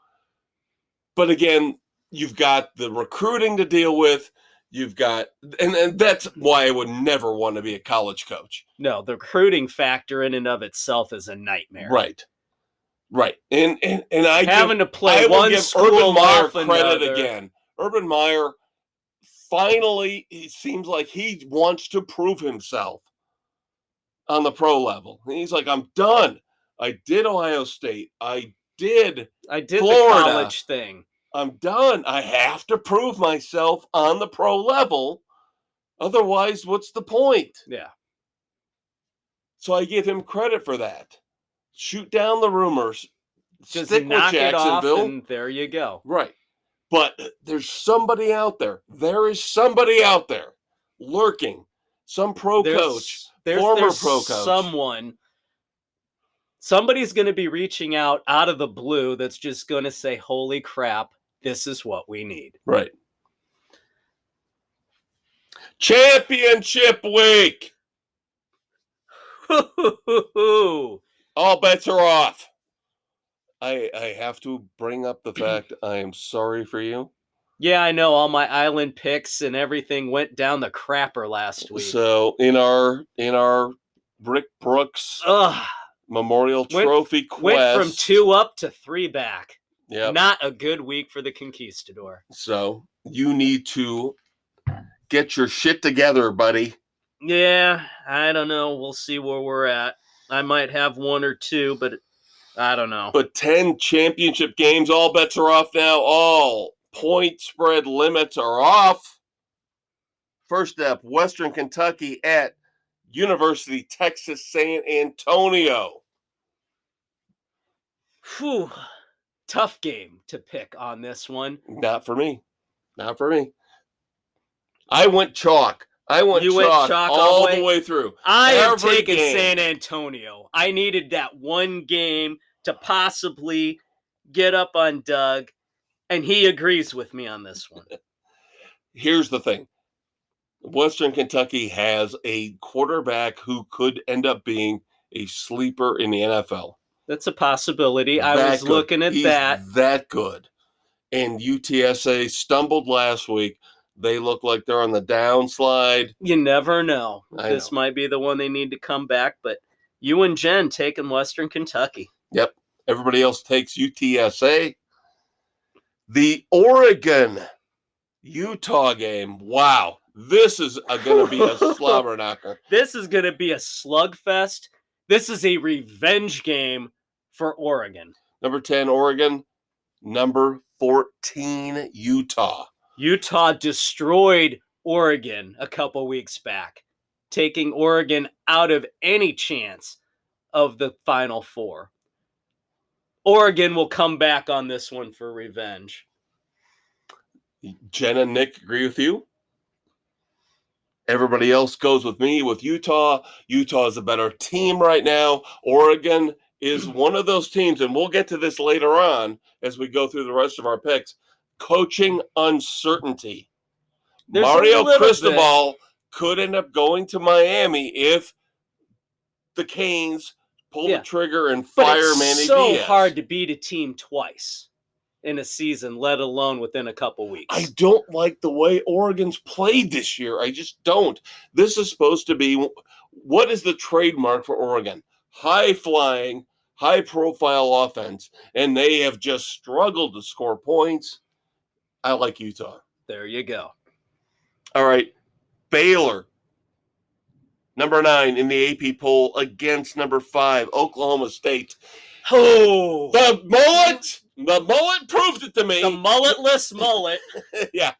But again, you've got the recruiting to deal with. You've got, and that's why I would never want to be a college coach. No, the recruiting factor in and of itself is a nightmare. Right. And I having to play one school Urban Meyer off credit another. Again. Urban Meyer finally, it seems like he wants to prove himself on the pro level. He's like, I'm done. I did Ohio State. I did Florida. The college thing. I'm done. I have to prove myself on the pro level. Otherwise, what's the point? Yeah. So I give him credit for that. Shoot down the rumors. Just stick knock with Jacksonville. It off and there you go. Right. But there's somebody out there. There is somebody out there lurking. Some pro coach, former pro coach. Somebody's going to be reaching out of the blue that's just going to say, holy crap, this is what we need. Right. Championship week. All bets are off. I have to bring up the fact I am sorry for you. Yeah, I know. All my island picks and everything went down the crapper last week. So in our Rick Brooks Memorial Trophy quest, went from 2 up to 3 back. Yeah, not a good week for the Conquistador. So you need to get your shit together, buddy. Yeah, I don't know. We'll see where we're at. I might have 1 or 2, but I don't know. But 10 championship games, all bets are off now. All point spread limits are off. First up, Western Kentucky at University Texas San Antonio. Whew. Tough game to pick on this one. Not for me. I went chalk. Went chalk all the way through. I am taking San Antonio. I needed that one game to possibly get up on Doug, and he agrees with me on this one. Here's the thing. Western Kentucky has a quarterback who could end up being a sleeper in the NFL. That's a possibility. I was looking at that. That good. And UTSA stumbled last week. They look like they're on the downslide. You never know. I This know. might be the one they need to come back, but you and Jen taking Western Kentucky. Yep. Everybody else takes UTSA. The Oregon-Utah game. Wow. This is going to be a slobber knocker. This is going to be a slugfest. This is a revenge game for Oregon. Number 10, Oregon. Number 14, Utah. Utah destroyed Oregon a couple weeks back, taking Oregon out of any chance of the Final Four. Oregon will come back on this one for revenge. Jen and Nick agree with you. Everybody else goes with me with Utah. Utah is a better team right now. Oregon is one of those teams, and we'll get to this later on as we go through the rest of our picks. Coaching uncertainty. There's Mario Cristobal could end up going to Miami if the Canes pull the trigger and fire Manny Diaz. It's so hard to beat a team twice in a season, let alone within a couple weeks. I don't like the way Oregon's played this year. I just don't. This is supposed to be, what is the trademark for Oregon? High-flying, high-profile offense, and they have just struggled to score points. I like Utah. There you go. All right, Baylor. Number 9 in the AP poll against number 5, Oklahoma State. Oh, The mullet proved it to me. The mulletless mullet. Yeah.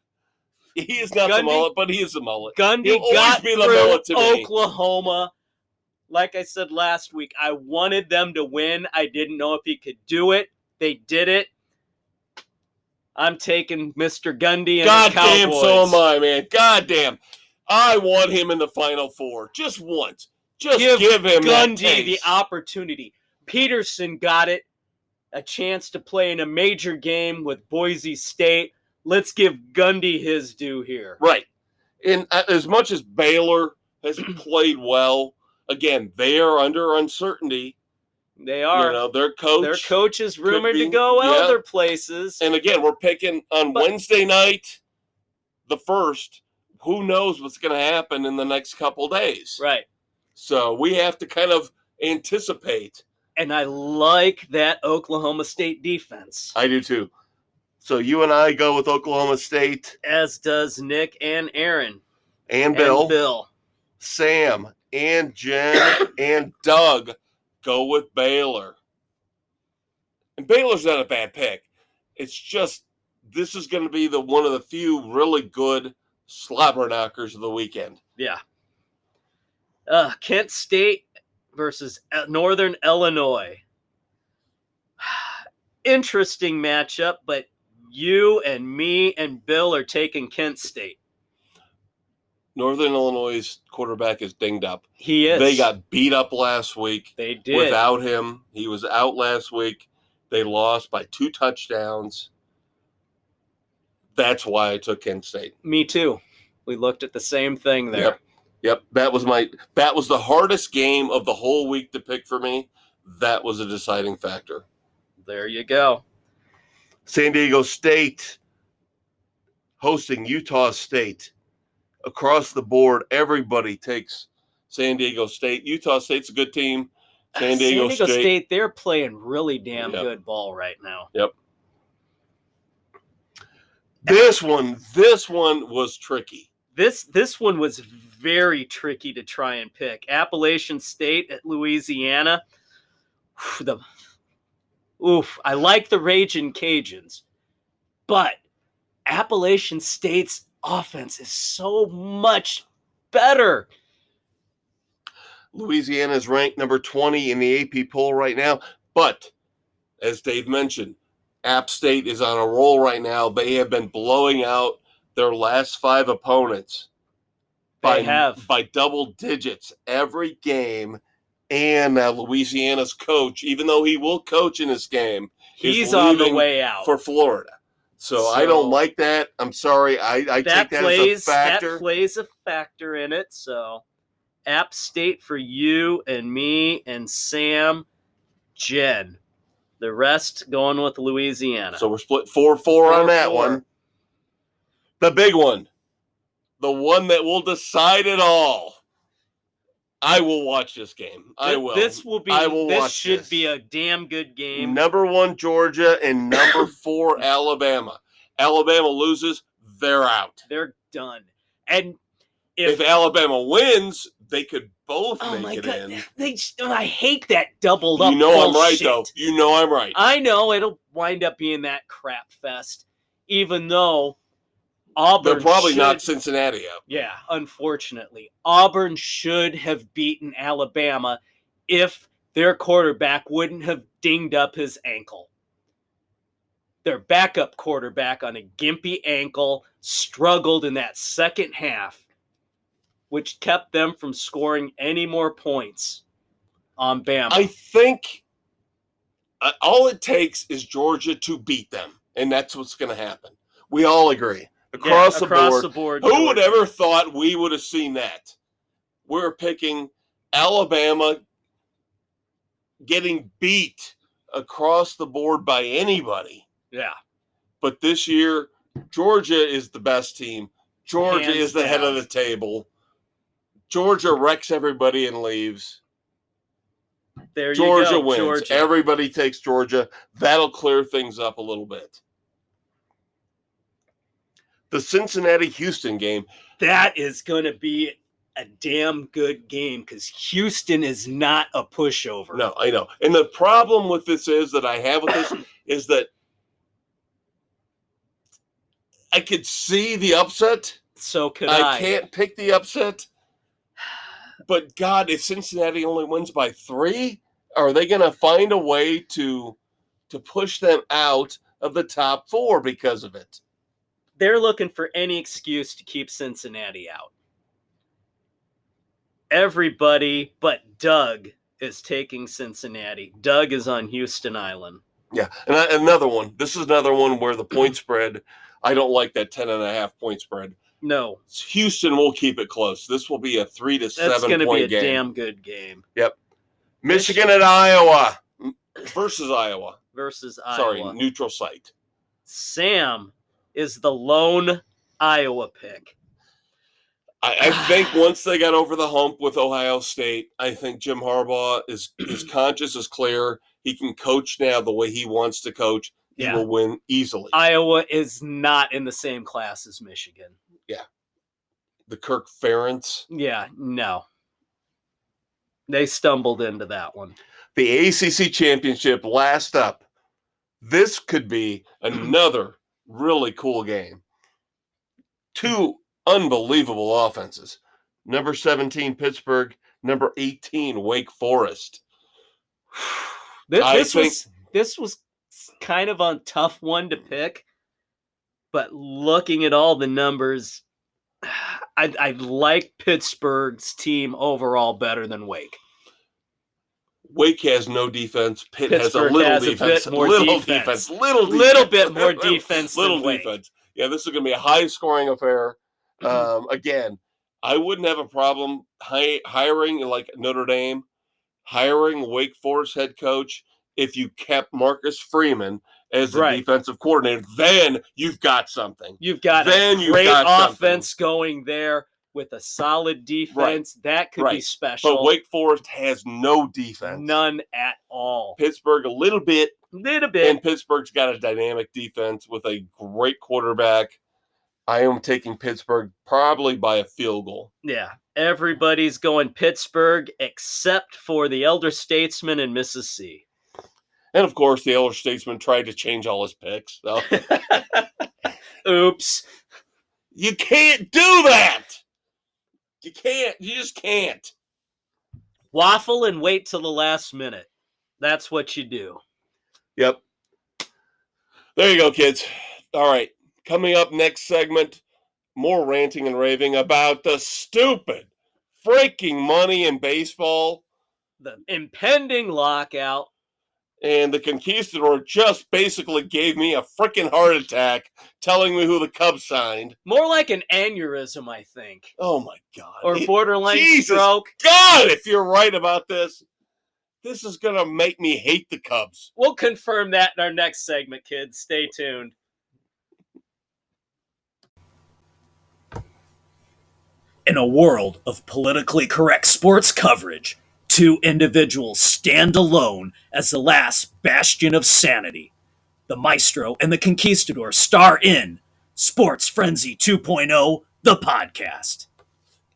He is not the mullet, but he is the mullet. Gundy He'll got always be the mullet to me. Oklahoma. Like I said last week, I wanted them to win. I didn't know if he could do it. They did it. I'm taking Mr. Gundy and the Cowboys. Goddamn, so am I, man. Goddamn. I want him in the Final Four. Just once. Just give him Gundy the opportunity. Peterson got it. A chance to play in a major game with Boise State. Let's give Gundy his due here. Right. And as much as Baylor has played well, again, they are under uncertainty. They are. You know, their coach is rumored to go other places. And again, we're picking on Wednesday night, the 1st. Who knows what's going to happen in the next couple days? Right. So we have to kind of anticipate. And I like that Oklahoma State defense. I do too. So you and I go with Oklahoma State. As does Nick and Aaron. And Bill. Sam and Jen and Doug go with Baylor. And Baylor's not a bad pick. It's just this is going to be one of the few really good slobber knockers of the weekend. Yeah. Kent State versus Northern Illinois. Interesting matchup, but you and me and Bill are taking Kent State. Northern Illinois' quarterback is dinged up. He is. They got beat up last week. They did. Without him. He was out last week. They lost by 2 touchdowns. That's why I took Kent State. Me too. We looked at the same thing there. Yep. That was the hardest game of the whole week to pick for me. That was a deciding factor. There you go. San Diego State hosting Utah State. Across the board, everybody takes San Diego State. Utah State's a good team. San Diego State, they're playing really damn good ball right now. Yep. This one was tricky. This one was very tricky to try and pick. Appalachian State at Louisiana. I like the Ragin' Cajuns, but Appalachian State's offense is so much better. Louisiana is ranked number 20 in the AP poll right now, but as Dave mentioned, App State is on a roll right now. They have been blowing out their last 5 opponents by double digits every game. And Louisiana's coach, even though he will coach in this game, he's on the way out for Florida. So I don't like that. I'm sorry. I take that as a factor. That plays a factor in it. So App State for you and me and Sam, Jen. The rest going with Louisiana. So we're split 4-4 on that one. The big one, the one that will decide it all. I will watch this game. I will. This should be a damn good game. Number 1 Georgia and number 4 Alabama. Alabama loses, they're out. They're done. And if Alabama wins, they could both make it in. I hate that doubled up. You know bullshit. I'm right, though. You know I'm right. I know it'll wind up being that crap fest, even though Auburn. They're probably knocked Cincinnati out. Yeah, unfortunately, Auburn should have beaten Alabama if their quarterback wouldn't have dinged up his ankle. Their backup quarterback on a gimpy ankle struggled in that second half, which kept them from scoring any more points on Bama. I think all it takes is Georgia to beat them, and that's what's going to happen. We all agree. Across the board. Who would ever thought we would have seen that? We're picking Alabama getting beat across the board by anybody. Yeah. But this year, Georgia is the best team. Georgia Hands is the head of the table. Georgia wrecks everybody and leaves. There Georgia you go, wins. Georgia. Everybody takes Georgia. That'll clear things up a little bit. The Cincinnati-Houston game. That is going to be a damn good game because Houston is not a pushover. No, I know. And the problem with this is that I have with this is that I could see the upset. So could I. I can't pick the upset. But, God, if Cincinnati only wins by 3, are they going to find a way to push them out of the top 4 because of it? They're looking for any excuse to keep Cincinnati out. Everybody but Doug is taking Cincinnati. Doug is on Houston Island. Yeah, and another one. This is another one where the point spread, I don't like that 10.5 point spread. No. Houston will keep it close. This will be a 3 to 7 point game. That's going to be a damn good game. Yep. Michigan at Iowa versus Iowa. Sorry, neutral site. Sam is the lone Iowa pick. I think once they got over the hump with Ohio State, I think Jim Harbaugh is conscious, is clear. He can coach now the way he wants to coach. He will win easily. Iowa is not in the same class as Michigan. Yeah. The Kirk Ferentz. Yeah, no. They stumbled into that one. The ACC Championship, last up. This could be another really cool game. 2 unbelievable offenses. Number 17, Pittsburgh. Number 18, Wake Forest. This was kind of a tough one to pick, but looking at all the numbers, I like Pittsburgh's team overall better than Wake. Wake has no defense. Pittsburgh has a little defense. Little bit more defense. Little defense. Yeah, this is going to be a high-scoring affair. Again, I wouldn't have a problem hiring, like Notre Dame, hiring Wake Forest head coach if you kept Marcus Freeman as the defensive coordinator. Then you've got something. You've got a great offense going there with a solid defense. That could be special. But Wake Forest has no defense. None at all. Pittsburgh, a little bit. And Pittsburgh's got a dynamic defense with a great quarterback. I am taking Pittsburgh probably by a field goal. Yeah. Everybody's going Pittsburgh except for the elder statesman and Mrs. C. And, of course, the elder statesman tried to change all his picks. So. Oops. You can't do that. You can't. You just can't. Waffle and wait till the last minute. That's what you do. Yep. There you go, kids. All right. Coming up next segment, more ranting and raving about the stupid freaking money in baseball. The impending lockout. And the conquistador just basically gave me a freaking heart attack telling me who the Cubs signed. More like an aneurysm, I think. Oh, my God. Or borderline stroke. God, if you're right about this, this is going to make me hate the Cubs. We'll confirm that in our next segment, kids. Stay tuned. In a world of politically correct sports coverage, two individuals stand alone as the last bastion of sanity. The Maestro and the Conquistador star in Sports Frenzy 2.0, the podcast.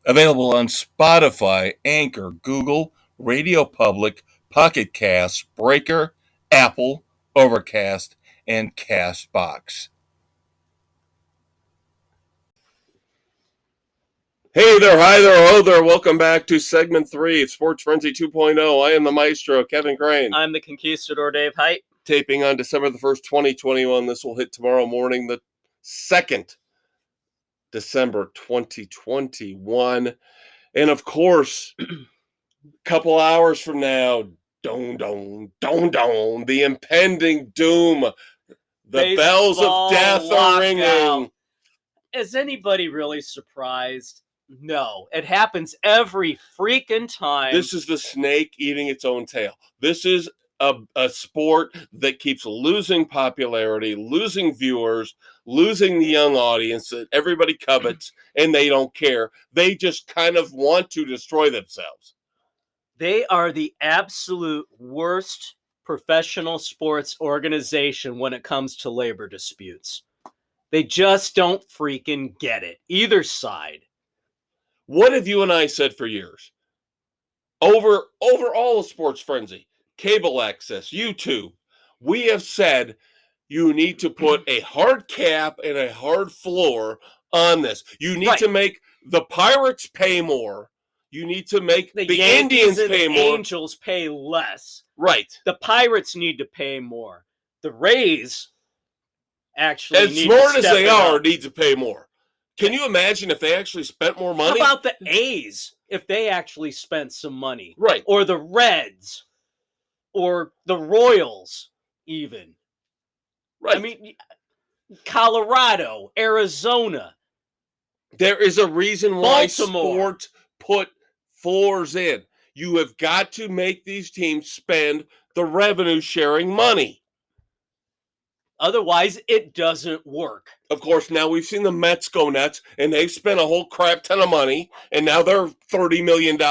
Available on Spotify, Anchor, Google, Radio Public, Pocket Cast, Breaker, Apple, Overcast, and Castbox. Hey there, hi there, ho there. Welcome back to segment 3 of Sports Frenzy 2.0. I am the Maestro, Kevin Crane. I'm the Conquistador, Dave Height. Taping on December the 1st, 2021. This will hit tomorrow morning, the 2nd December 2021. And of course, a couple hours from now, the impending doom. The bells of death are ringing. Is anybody really surprised? No, it happens every freaking time. This is the snake eating its own tail. This is a sport that keeps losing popularity, losing viewers, losing the young audience that everybody covets, and they don't care. They just kind of want to destroy themselves. They are the absolute worst professional sports organization when it comes to labor disputes. They just don't freaking get it. Either side. What have you and I said for years? Over all of Sports Frenzy, cable access, YouTube, we have said you need to put a hard cap and a hard floor on this. You need to make the Pirates pay more. You need to make the Indians pay more. The Angels pay less. Right. The Pirates need to pay more. The Rays actually as smart as they are, need to pay more. Can you imagine if they actually spent more money? How about the A's if they actually spent some money? Right. Or the Reds. Or the Royals, even. Right. I mean, Colorado, Arizona. There is a reason why Baltimore. Sports put floors in. You have got to make these teams spend the revenue sharing money. Otherwise, it doesn't work. Of course, now we've seen the Mets go nuts, and they've spent a whole crap ton of money, and now they're $30 million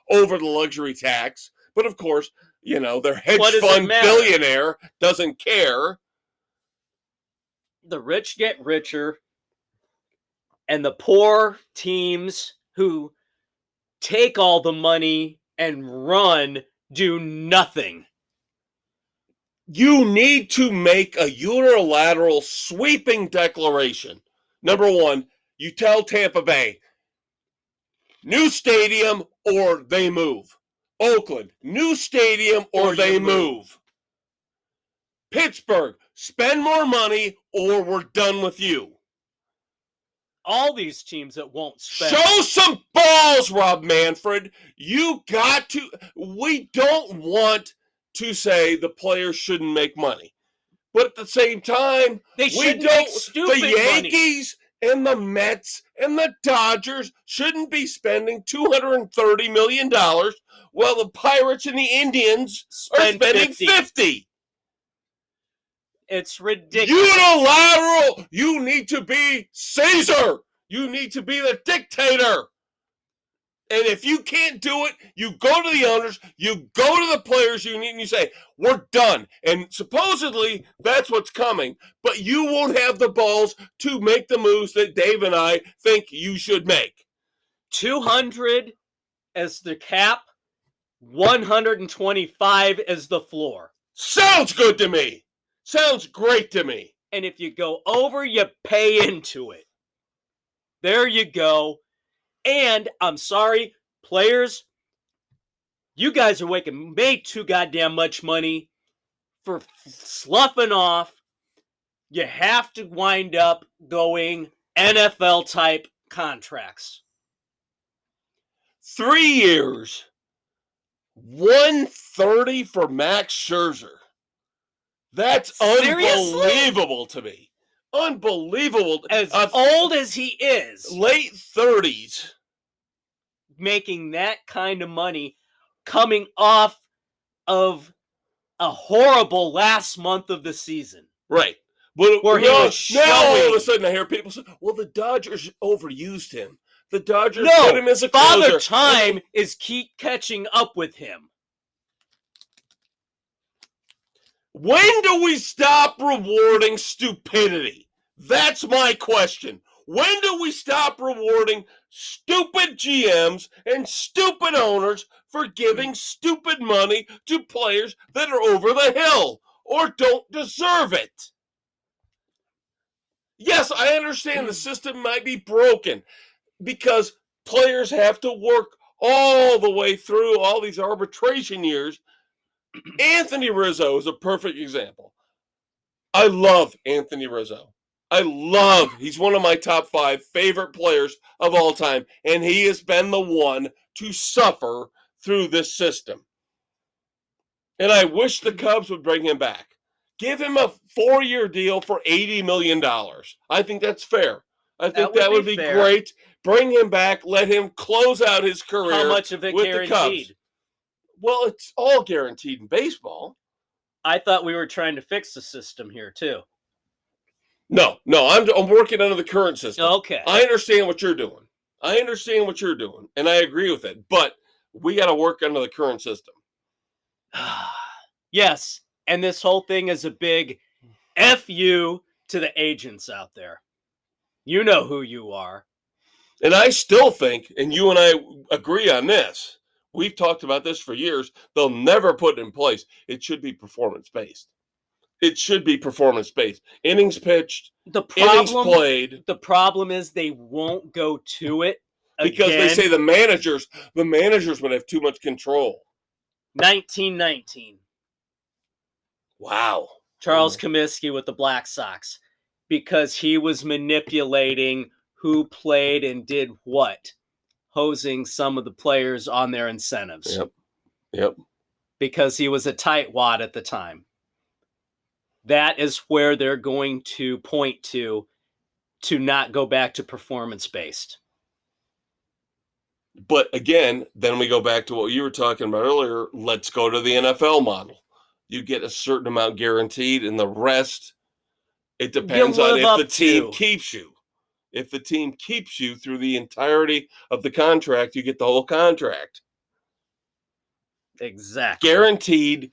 over the luxury tax. But of course, you know, their hedge fund billionaire doesn't care. The rich get richer, and the poor teams who take all the money and run do nothing. You need to make a unilateral sweeping declaration. Number one, you tell Tampa Bay, new stadium or they move. Oakland, new stadium or they move. Pittsburgh, spend more money or we're done with you. All these teams that won't spend. Show some balls, Rob Manfred. You got to. We don't want to say the players shouldn't make money, but at the same time, they shouldn't make stupid the Yankees money. And the Mets and the Dodgers shouldn't be spending $230 million while the Pirates and the Indians are spending 50. It's ridiculous. Unilateral. You need to be Caesar. You need to be the dictator. And if you can't do it, you go to the owners, you go to the players union, and you say, we're done. And supposedly, that's what's coming. But you won't have the balls to make the moves that Dave and I think you should make. 200 as the cap, 125 as the floor. Sounds good to me. Sounds great to me. And if you go over, you pay into it. There you go. And I'm sorry, players, you guys are making way too goddamn much money for sloughing off. You have to wind up going NFL type contracts. 3 years, $130 for Max Scherzer. That's unbelievable to me. Unbelievable. As old as he is. Late 30s. Making that kind of money coming off of a horrible last month of the season. Right. But where he was now all of a sudden I hear people say, well, the Dodgers overused him. The Dodgers No, put him as a Father closer. Time is keep catching up with him. When do we stop rewarding stupidity? That's my question. When do we stop rewarding stupid GMs and stupid owners for giving stupid money to players that are over the hill or don't deserve it? Yes, I understand the system might be broken because players have to work all the way through all these arbitration years. Anthony Rizzo is a perfect example. I love Anthony Rizzo. He's one of my top 5 favorite players of all time, and he has been the one to suffer through this system. And I wish the Cubs would bring him back. Give him a 4-year deal for $80 million. I think that's fair. I think that would be great. Bring him back. Let him close out his career. How much of it with guaranteed? The Cubs. Well, it's all guaranteed in baseball. I thought we were trying to fix the system here, too. No, I'm working under the current system. Okay. I understand what you're doing. And I agree with it. But we got to work under the current system. Yes, and this whole thing is a big F you to the agents out there. You know who you are. And I still think, and you and I agree on this, we've talked about this for years, they'll never put it in place. It should be performance-based. Innings pitched, innings played. The problem is they won't go to it because again. they say the managers would have too much control. 1919. Wow. Charles Comiskey with the Black Sox, because he was manipulating who played and did what, hosing some of the players on their incentives. Yep. Because he was a tightwad at the time. That is where they're going to point to not go back to performance-based. But again, then we go back to what you were talking about earlier. Let's go to the NFL model. You get a certain amount guaranteed, and the rest, it depends on if the team keeps you. If the team keeps you through the entirety of the contract, you get the whole contract. Exactly. Guaranteed.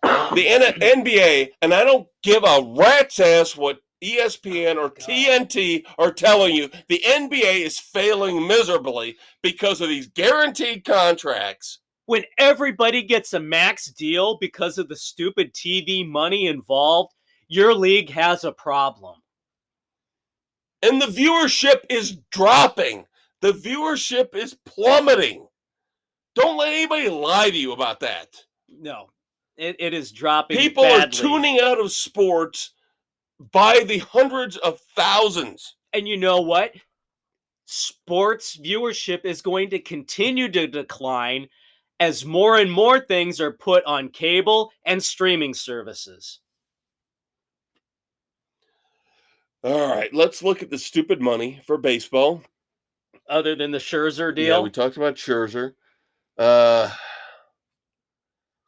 The NBA, and I don't give a rat's ass what ESPN or TNT are telling you, the NBA is failing miserably because of these guaranteed contracts. When everybody gets a max deal because of the stupid TV money involved, your league has a problem. And the viewership is dropping. The viewership is plummeting. Don't let anybody lie to you about that. No, it is dropping. People badly. are tuning out of sports by the hundreds of thousands. And you know what? Sports viewership is going to continue to decline as more and more things are put on cable and streaming services. All right, let's look at the stupid money for baseball. Other than the Scherzer deal? Yeah, we talked about Scherzer.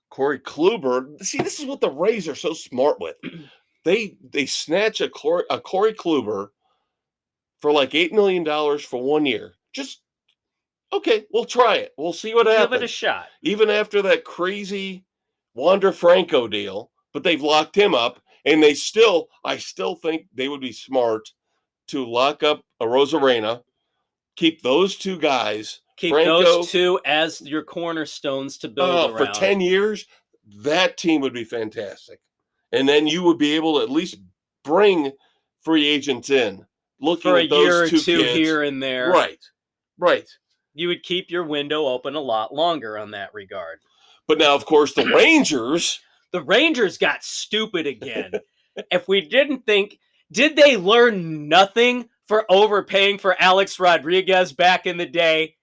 Corey Kluber. See, this is what the Rays are so smart with. They snatch a Corey Kluber for like $8 million for 1 year. Just, okay, we'll try it. We'll see what happens. Give it a shot. Even after that crazy Wander Franco deal, but they've locked him up, and I still think they would be smart to lock up a Rosarena, keep those two guys. Keep Franco, those two as your cornerstones to build around. For 10 years, that team would be fantastic. And then you would be able to at least bring free agents in. Looking for at a those year or two kids. here and there. Right. You would keep your window open a lot longer on that regard. But now, of course, the Rangers... The Rangers got stupid again. If we didn't think... Did they learn nothing for overpaying for Alex Rodriguez back in the day?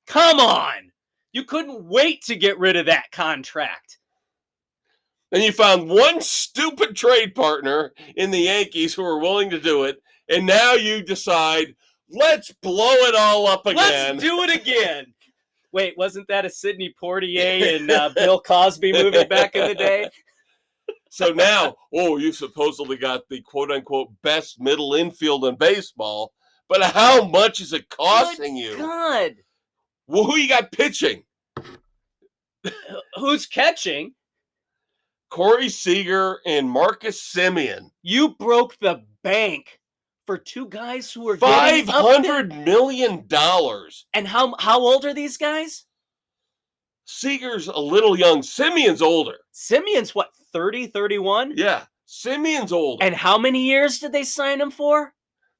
Come on! You couldn't wait to get rid of that contract. And you found one stupid trade partner in the Yankees who were willing to do it, and now you decide, let's blow it all up again. Let's do it again. Wait, wasn't that a Sidney Poitier and Bill Cosby movie back in the day? So now, you supposedly got the quote-unquote best middle infield in baseball, But how much is it costing you? God. Well, who you got pitching? Who's catching? Corey Seager and Marcus Semien. You broke the bank for two guys who are getting up $500 million. And how old are these guys? Seager's a little young. Semien's older. Simeon's what, 30, 31? Yeah, Semien's older. And how many years did they sign him for?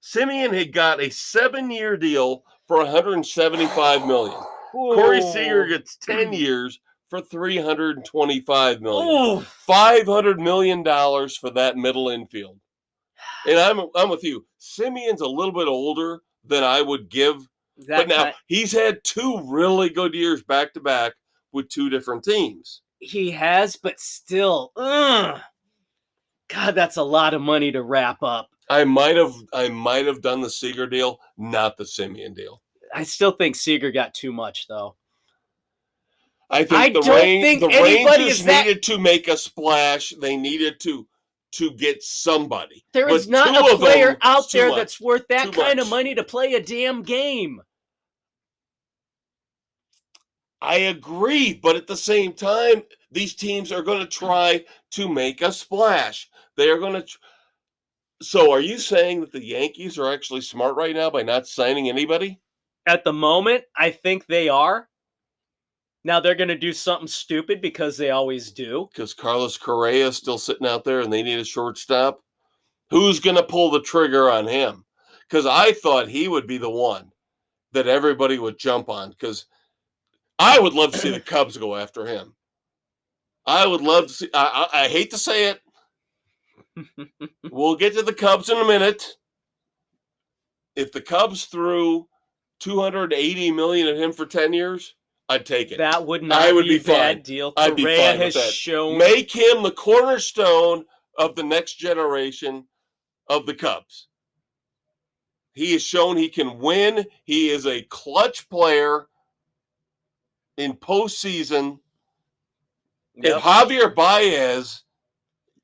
Semien had got a 7-year deal for $175 million. Corey Seager gets 10 years for $325 million. $500 million for that middle infield. And I'm with you. Semien's a little bit older than I would give. But now he's had 2 really good years back to back with 2 different teams. He has, but still, God, that's a lot of money to wrap up. I might have done the Seager deal, not the Semien deal. I still think Seager got too much, though. I think the Rangers needed to make a splash. They needed to get somebody. There is not a player out there that's worth that kind of money to play a damn game. I agree, but at the same time, these teams are going to try to make a splash. They are going to. So are you saying that the Yankees are actually smart right now by not signing anybody? At the moment, I think they are. Now they're going to do something stupid because they always do. Because Carlos Correa is still sitting out there and they need a shortstop. Who's going to pull the trigger on him? Because I thought he would be the one that everybody would jump on. Because I would love to see the Cubs go after him. I would love to see. I hate to say it. We'll get to the Cubs in a minute. If the Cubs threw $280 million at him for 10 years, I'd take it. That would not be a bad deal. I'd be fine with that. Shown... Make him the cornerstone of the next generation of the Cubs. He has shown he can win. He is a clutch player in postseason. Yep. If Javier Baez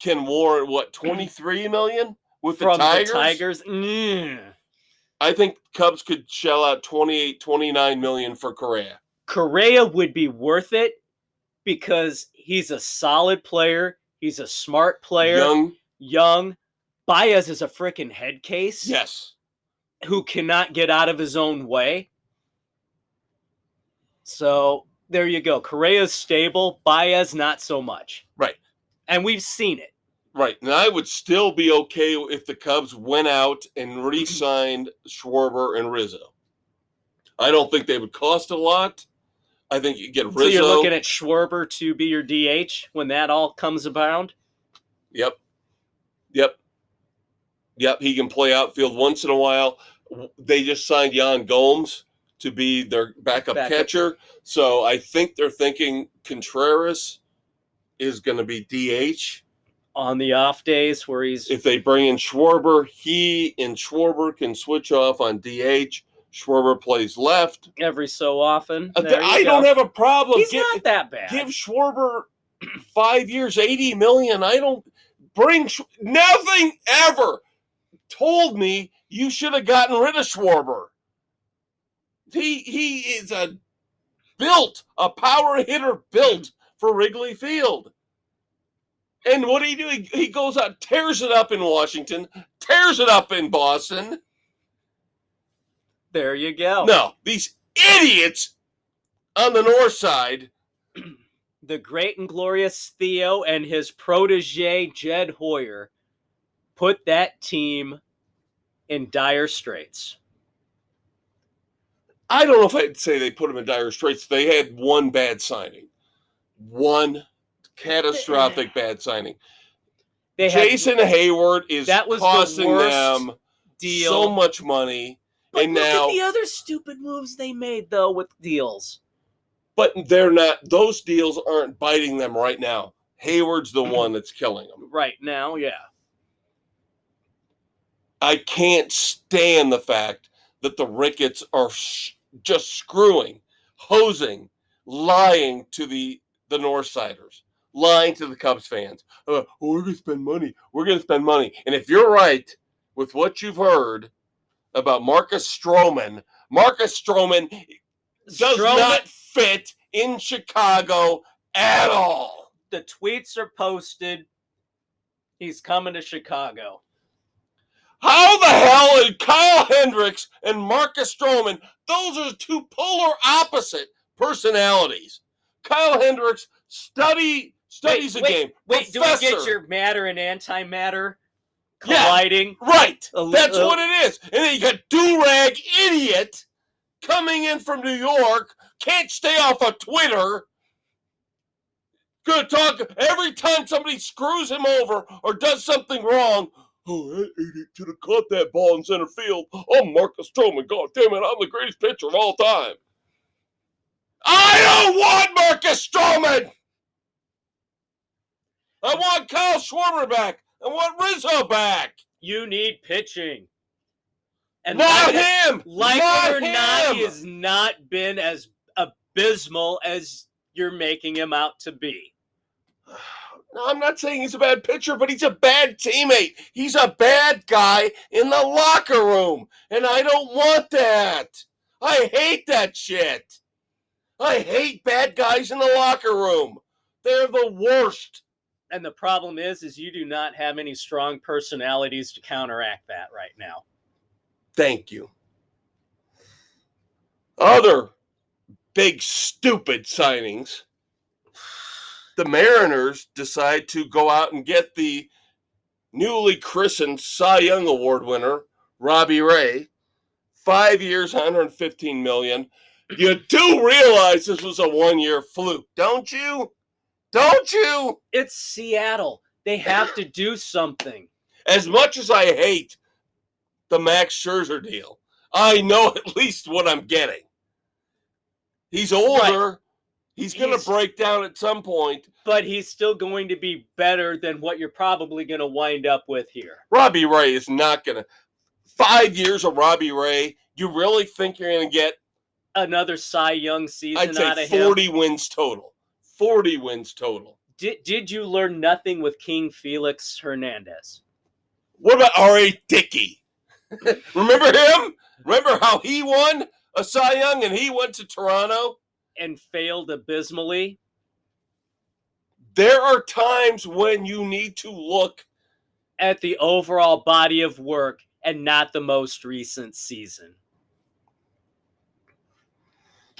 can warrant, $23 million with the Tigers? I think Cubs could shell out $28-29 million for Correa. Correa would be worth it because he's a solid player. He's a smart player. Young. Baez is a freaking head case. Yes. Who cannot get out of his own way. So there you go. Correa's stable. Baez not so much. Right. And we've seen it. Right. And I would still be okay if the Cubs went out and re-signed Schwarber and Rizzo. I don't think they would cost a lot. I think you get Rizzo. So you're looking at Schwarber to be your DH when that all comes about? Yep. He can play outfield once in a while. They just signed Yan Gomes to be their backup catcher. So I think they're thinking Contreras is going to be DH. On the off days where he's... If they bring in Schwarber, he and Schwarber can switch off on DH. Schwarber plays left. Every so often. I don't have a problem. He's not that bad. Give Schwarber 5 years, $80 million. I don't bring... Nothing ever told me you should have gotten rid of Schwarber. He is a power hitter built for Wrigley Field. And what do? He goes out, tears it up in Washington, tears it up in Boston. There you go. No, these idiots on the north side. The great and glorious Theo and his protege, Jed Hoyer, put that team in dire straits. I don't know if I'd say they put them in dire straits. They had one bad signing. One catastrophic bad signing. Jason Hayward is costing them so much money. But and look now at the other stupid moves they made, though, with deals. But they're not. Those deals aren't biting them right now. Hayward's the one that's killing them. Right now, yeah. I can't stand the fact that the Ricketts are just screwing, hosing, lying to the Northsiders, lying to the Cubs fans. We're going to spend money. We're going to spend money. And if you're right with what you've heard about Marcus Stroman. Marcus Stroman does not fit in Chicago at all. The tweets are posted. He's coming to Chicago. How the hell is Kyle Hendricks and Marcus Stroman? Those are two polar opposite personalities. Kyle Hendricks studies the game. Wait, Professor. do we get your matter and antimatter colliding? Yeah, right. That's what it is. And then you got do-rag idiot coming in from New York, can't stay off of Twitter. Gonna talk every time somebody screws him over or does something wrong. Oh, that idiot should have caught that ball in center field. I'm Marcus Stroman. God damn it, I'm the greatest pitcher of all time. I don't want Marcus Stroman. I want Kyle Schwarber back. I want Rizzo back. You need pitching. And not him. Like it or not, he has not been as abysmal as you're making him out to be. No, I'm not saying he's a bad pitcher, but he's a bad teammate. He's a bad guy in the locker room, and I don't want that. I hate that shit. I hate bad guys in the locker room. They're the worst. And the problem is you do not have any strong personalities to counteract that right now. Thank you. Other big stupid signings. The Mariners decide to go out and get the newly christened Cy Young Award winner, Robbie Ray. 5 years, $115 million. You do realize this was a one-year fluke, don't you? Don't you? It's Seattle. They have to do something. As much as I hate the Max Scherzer deal, I know at least what I'm getting. He's older. Right. He's going to break down at some point. But he's still going to be better than what you're probably going to wind up with here. Robbie Ray is not going to. 5 years of Robbie Ray, you really think you're going to get another Cy Young season out of him? 40 wins total. 40 wins total. Did you learn nothing with King Felix Hernandez? What about R.A. Dickey? Remember him? Remember how he won a Cy Young and he went to Toronto? And failed abysmally? There are times when you need to look at the overall body of work and not the most recent season.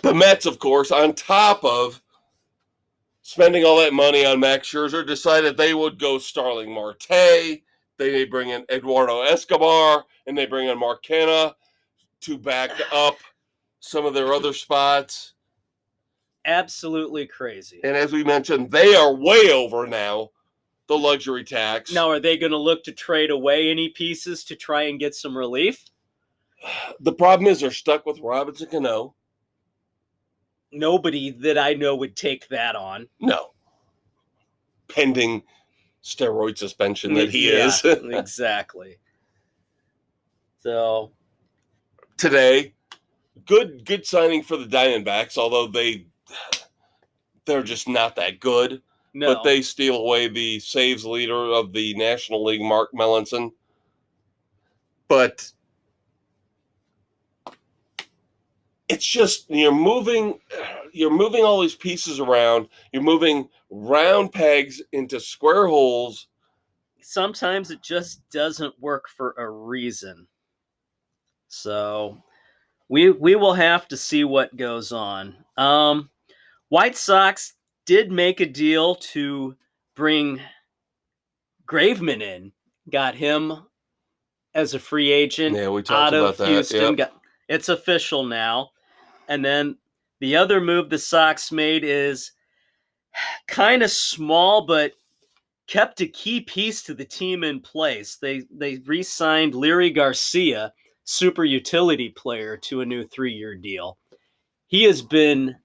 The Mets, of course, on top of spending all that money on Max Scherzer, decided they would go Starling Marte. They bring in Eduardo Escobar, and they bring in Mark Canha to back up some of their other spots. Absolutely crazy. And as we mentioned, they are way over now, the luxury tax. Now, are they going to look to trade away any pieces to try and get some relief? The problem is they're stuck with Robinson Cano. Nobody that I know would take that on. No. Pending steroid suspension that he is. Exactly. So. Today, good signing for the Diamondbacks, although they're just not that good. No. But they steal away the saves leader of the National League, Mark Melanson. But it's just you're moving all these pieces around. You're moving round pegs into square holes. Sometimes it just doesn't work for a reason. So we will have to see what goes on. White Sox did make a deal to bring Graveman in. Got him as a free agent. Yeah, we talked about that. Houston. Yep. It's official now. And then the other move the Sox made is kind of small, but kept a key piece to the team in place. They re-signed Leary Garcia, super utility player, to a new 3-year deal. He has been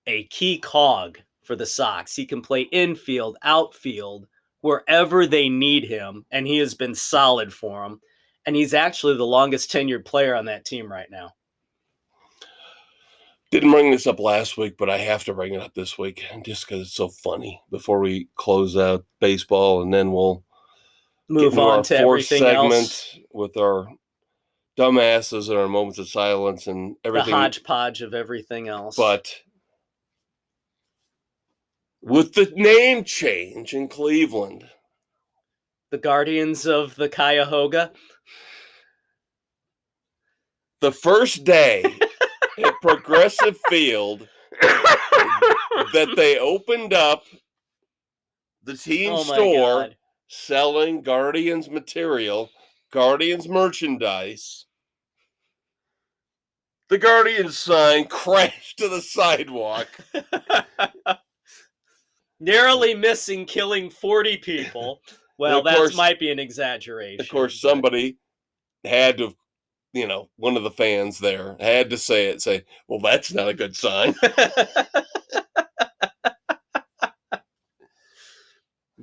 a key cog for the Sox. He can play infield, outfield, wherever they need him, and he has been solid for them. And he's actually the longest tenured player on that team right now. Didn't bring this up last week, but I have to bring it up this week just because it's so funny. Before we close out baseball, and then we'll move on to everything else with our dumbasses and our moments of silence and everything. The hodgepodge of everything else. But with the name change in Cleveland, the Guardians of the Cuyahoga. The first day at Progressive Field that they opened up the team store selling Guardians material, Guardians merchandise, the Guardians sign crashed to the sidewalk. Narrowly missing killing 40 people. Well, that might be an exaggeration. Of course, somebody had to, one of the fans there had to say, well, that's not a good sign.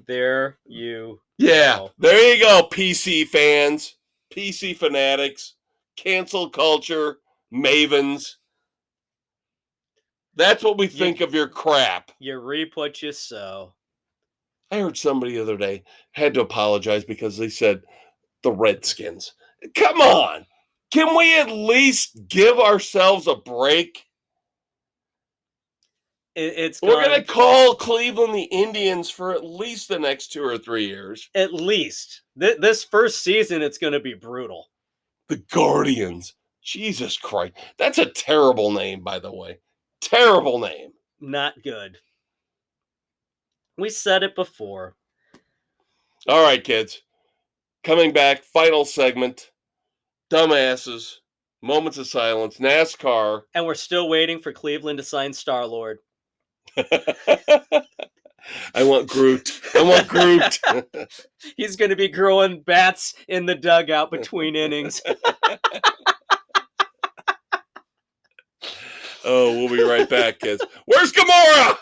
There you go. There you go, PC fans, PC fanatics, cancel culture, mavens. That's what we think of your crap. You reap what you sow. I heard somebody the other day had to apologize because they said the Redskins. Come on. Can we at least give ourselves a break? We're going to call Cleveland the Indians for at least the next 2 or 3 years. At least. This first season, it's going to be brutal. The Guardians. Jesus Christ. That's a terrible name, by the way. Terrible name. Not good. We said it before. All right, kids. Coming back, final segment. Dumbasses. Moments of silence. NASCAR. And we're still waiting for Cleveland to sign Star-Lord. I want Groot. He's going to be growing bats in the dugout between innings. Oh, we'll be right back, kids. Where's Gamora?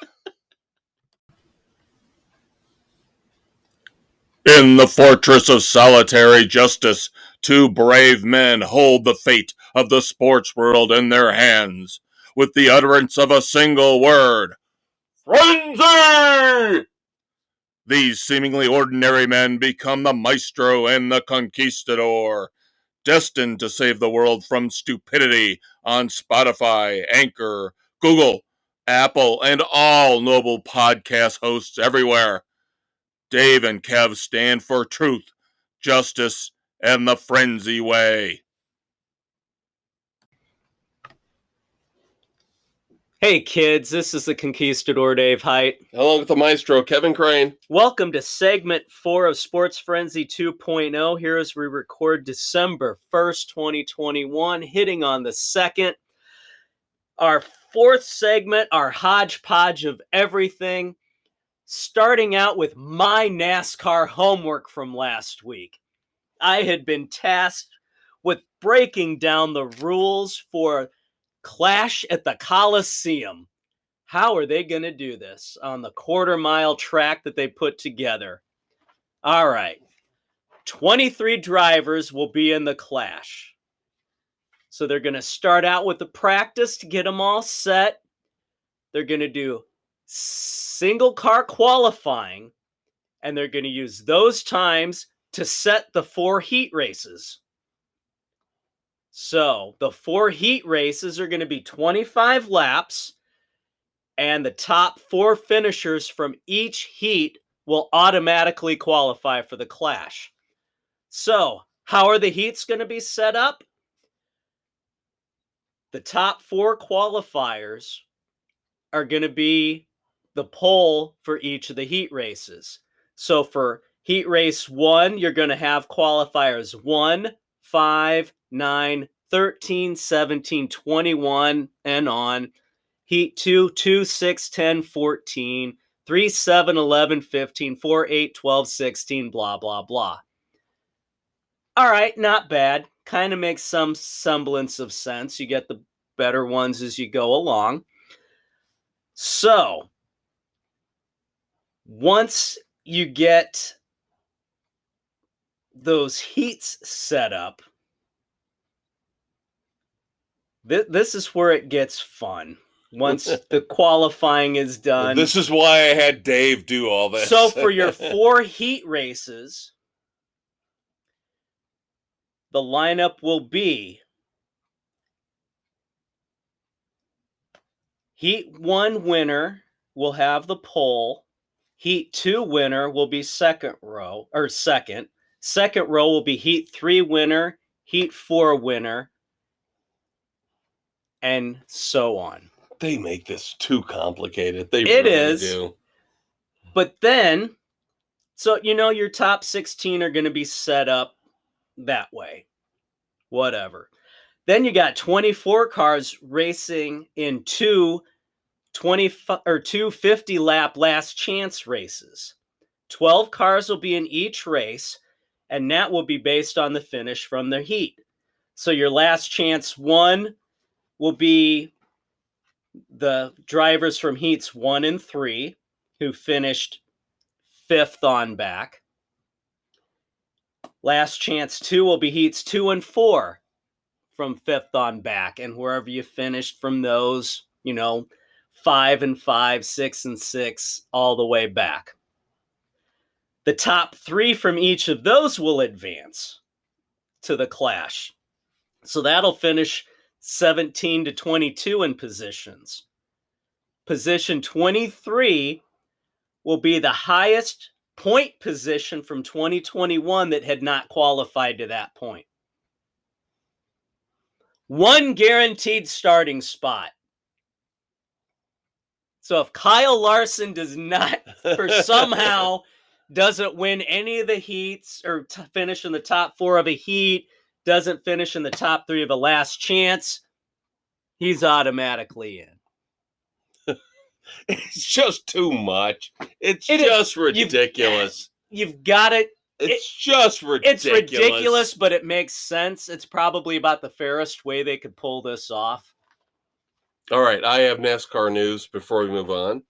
In the fortress of solitary justice, 2 brave men hold the fate of the sports world in their hands, with the utterance of a single word. Frenzy! These seemingly ordinary men become the maestro and the conquistador, destined to save the world from stupidity on Spotify, Anchor, Google, Apple, and all noble podcast hosts everywhere. Dave and Kev stand for truth, justice, and the frenzy way. Hey kids, this is the Conquistador Dave Height. Along with the maestro, Kevin Crane. Welcome to segment 4 of Sports Frenzy 2.0. Here as we record December 1st, 2021, hitting on the 2nd. Our 4th segment, our hodgepodge of everything. Starting out with my NASCAR homework from last week. I had been tasked with breaking down the rules for Clash at the Coliseum. How are they going to do this on the quarter-mile track that they put together? All right. 23 drivers will be in the Clash. So they're going to start out with the practice to get them all set. They're going to do single car qualifying, and they're going to use those times to set the 4 heat races. So the 4 heat races are going to be 25 laps, and the top 4 finishers from each heat will automatically qualify for the Clash. So how are the heats going to be set up? The top 4 qualifiers are going to be the pole for each of the heat races. So for heat race 1, you're going to have qualifiers 1, 5, 9, 13, 17, 21, and on. Heat 2, 2, 6, 10, 14, 3, 7, 11, 15, 4, 8, 12, 16, blah, blah, blah. All right, not bad. Kind of makes some semblance of sense. You get the better ones as you go along. So, once you get those heats set up, this is where it gets fun. Once the qualifying is done. This is why I had Dave do all this. So for your 4 heat races, the lineup will be Heat 1 winner will have the pole. Heat 2 winner will be second row, or second. Second row will be Heat 3 winner, Heat 4 winner, and so on. They make this too complicated. They It really is. do. But then, so your top 16 are going to be set up that way. Whatever. Then you got 24 cars racing in two 50-lap last chance races. 12 cars will be in each race, and that will be based on the finish from the heat. So your last chance 1 will be the drivers from heats 1 and 3 who finished 5th on back. Last chance 2 will be heats 2 and 4 from 5th on back, and wherever you finished from those, 5 and 5, 6 and 6, all the way back. The top 3 from each of those will advance to the Clash. So that'll finish 17 to 22 in positions. Position 23 will be the highest point position from 2021 that had not qualified to that point. 1 guaranteed starting spot. So if Kyle Larson does not, for somehow, doesn't win any of the heats or finish in the top 4 of a heat, doesn't finish in the top 3 of a last chance, he's automatically in. It's just too much. It's just ridiculous. You've got it. It's just ridiculous. It's ridiculous, but it makes sense. It's probably about the fairest way they could pull this off. All right, I have NASCAR news before we move on.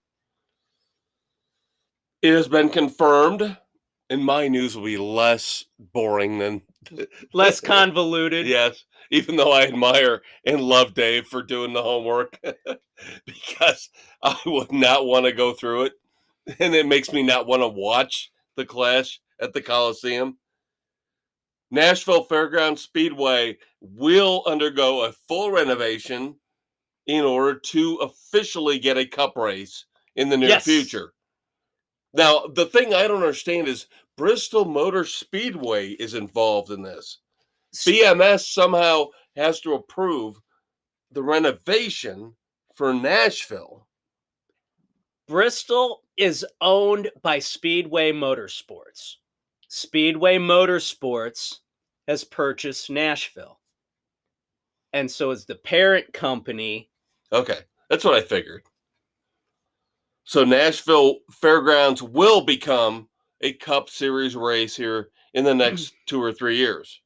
It has been confirmed, and my news will be less boring than... Less convoluted. Yes, even though I admire and love Dave for doing the homework, because I would not want to go through it, and it makes me not want to watch the Clash at the Coliseum. Nashville Fairgrounds Speedway will undergo a full renovation in order to officially get a cup race in the near future. Now, the thing I don't understand is Bristol Motor Speedway is involved in this. BMS somehow has to approve the renovation for Nashville. Bristol is owned by Speedway Motorsports. Speedway Motorsports has purchased Nashville. And so is the parent company. Okay, that's what I figured. So Nashville Fairgrounds will become a Cup Series race here in the next 2 or 3 years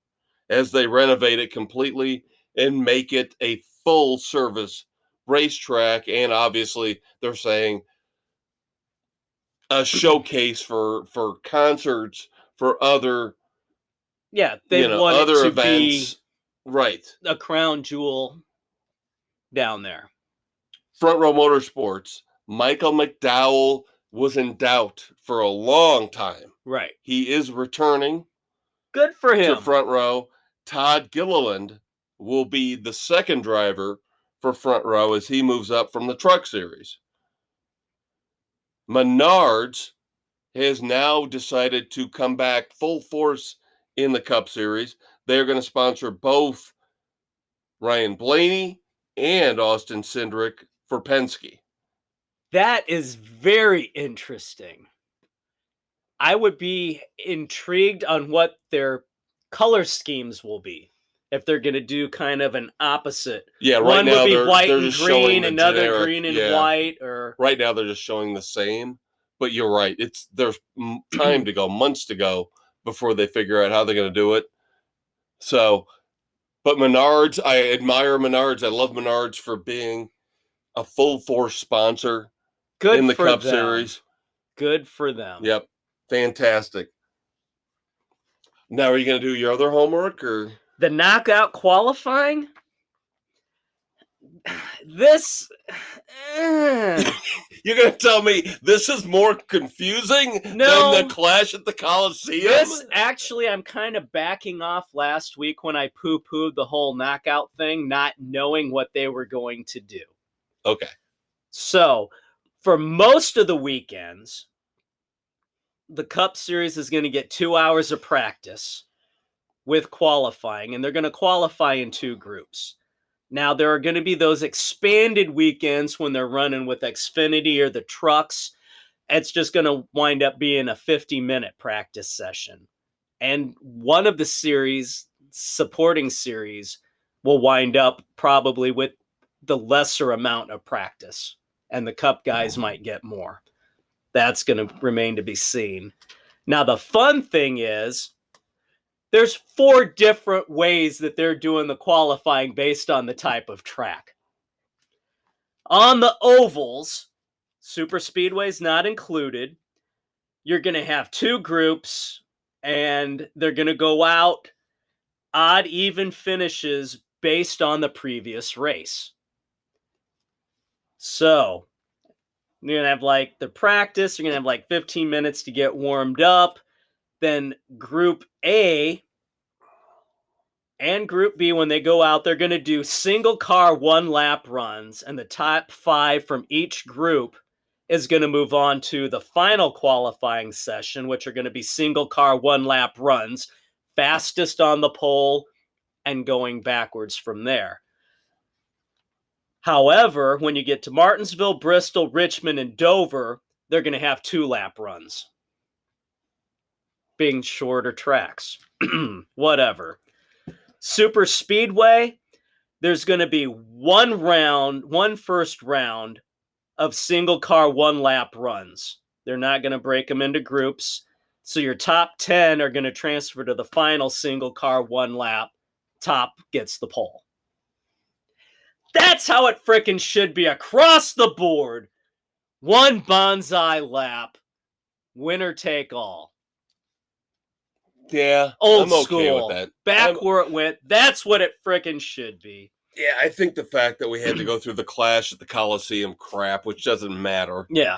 as they renovate it completely and make it a full-service racetrack. And obviously, they're saying a showcase for concerts, for other they want other it to events. Be right. A crown jewel down there. Front Row Motorsports, Michael McDowell was in doubt for a long time. Right. He is returning. Good for him. To Front Row. Todd Gilliland will be the second driver for Front Row as he moves up from the Truck Series. Menards has now decided to come back full force in the Cup Series. They're going to sponsor both Ryan Blaney and Austin Cindric for Penske. That is very interesting. I would be intrigued on what their color schemes will be. If they're going to do kind of an opposite. Yeah, right One now would be they're white they're and just showing green, the another generic, green and white. Or right now they're just showing the same. But you're right. There's time to go, months to go before they figure out how they're going to do it. So, but Menards, I admire Menards. I love Menards for being a full force sponsor in the Cup Series. Good for them. Yep. Fantastic. Now, are you going to do your other homework or? The knockout qualifying? This. You're going to tell me this is more confusing than the clash at the Coliseum? Actually, I'm kind of backing off last week when I poo-pooed the whole knockout thing, not knowing what they were going to do. Okay. So, for most of the weekends, the Cup Series is going to get 2 hours of practice with qualifying, and they're going to qualify in 2 groups. Now, there are going to be those expanded weekends when they're running with Xfinity or the trucks. It's just going to wind up being a 50-minute practice session. And one of the supporting series, will wind up probably with the lesser amount of practice. And the Cup guys might get more. That's going to remain to be seen. Now, the fun thing is, there's 4 different ways that they're doing the qualifying based on the type of track. On the ovals, super speedway's not included. You're going to have 2 groups, and they're going to go out odd, even finishes based on the previous race. So, you're going to have like the practice, you're going to have like 15 minutes to get warmed up. Then Group A and Group B, when they go out, they're going to do single car 1-lap runs, and the top 5 from each group is going to move on to the final qualifying session, which are going to be single car 1-lap runs, fastest on the pole, and going backwards from there. However, when you get to Martinsville, Bristol, Richmond, and Dover, they're going to have 2-lap runs, being shorter tracks. Whatever. Super Speedway, there's going to be one first round of single car 1-lap runs. They're not going to break them into groups. So your top 10 are going to transfer to the final single car 1-lap. Top gets the pole. That's how it frickin' should be across the board. One bonsai lap. Winner take all. Yeah, Old I'm school. Okay with that. Back where it went. That's what it frickin' should be. Yeah, I think the fact that we had to go through the clash at the Coliseum crap, which doesn't matter. Yeah.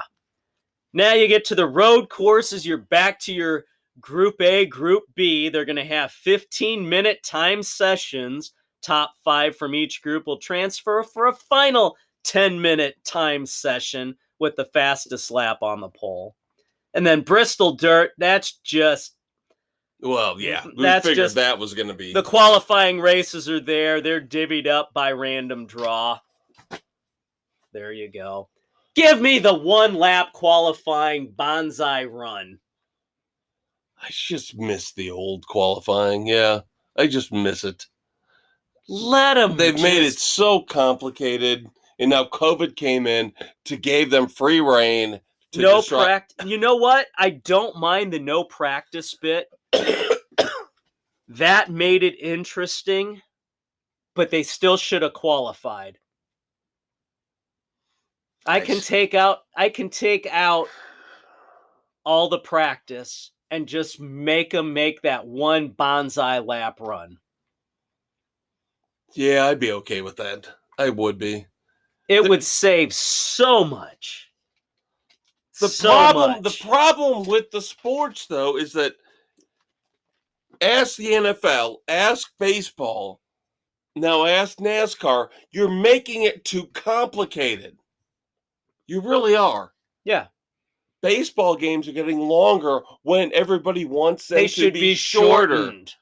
Now you get to the road courses. You're back to your Group A, Group B. They're going to have 15-minute time sessions. Top 5 from each group will transfer for a final 10-minute time session with the fastest lap on the pole. And then Bristol Dirt, that's just... Well, yeah. We that's figured just, that was going to be... The qualifying races are there. They're divvied up by random draw. There you go. Give me the 1-lap qualifying bonsai run. I just miss the old qualifying. Yeah, I just miss it. Let them. They've made it so complicated, and now COVID came in to give them free reign. No practice. You know what? I don't mind the no practice bit. That made it interesting, but they still should have qualified. I can take out all the practice and just make them make that one bonsai lap run. Yeah, I'd be okay with that. I would be. It would save so much. The problem with the sports, though, is that ask the NFL, ask baseball, now ask NASCAR, you're making it too complicated. You really are. Yeah. Baseball games are getting longer when everybody wants them to be shorter. Shortened.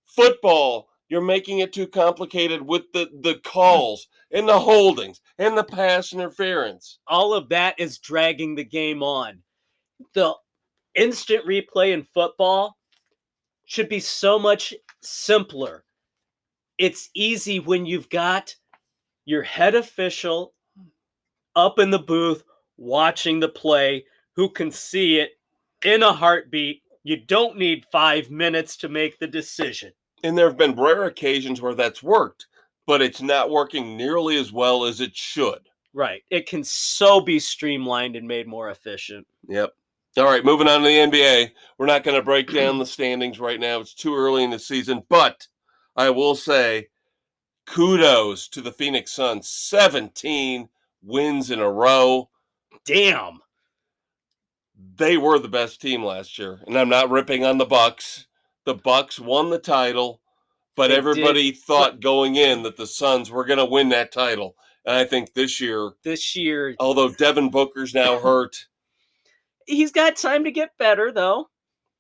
Football, you're making it too complicated with the calls and the holdings and the pass interference. All of that is dragging the game on. The instant replay in football should be so much simpler. It's easy when you've got your head official up in the booth watching the play who can see it in a heartbeat. You don't need 5 minutes to make the decision. And there have been rare occasions where that's worked, but it's not working nearly as well as it should. Right. It can so be streamlined and made more efficient. Yep. All right, moving on to the NBA. We're not going to break down the standings right now. It's too early in the season, but I will say kudos to the Phoenix Suns. 17 wins in a row. Damn. They were the best team last year, and I'm not ripping on the Bucks. The Bucks won the title, but everybody thought going in that the Suns were going to win that title. And I think this year, although Devin Booker's now hurt, he's got time to get better, though.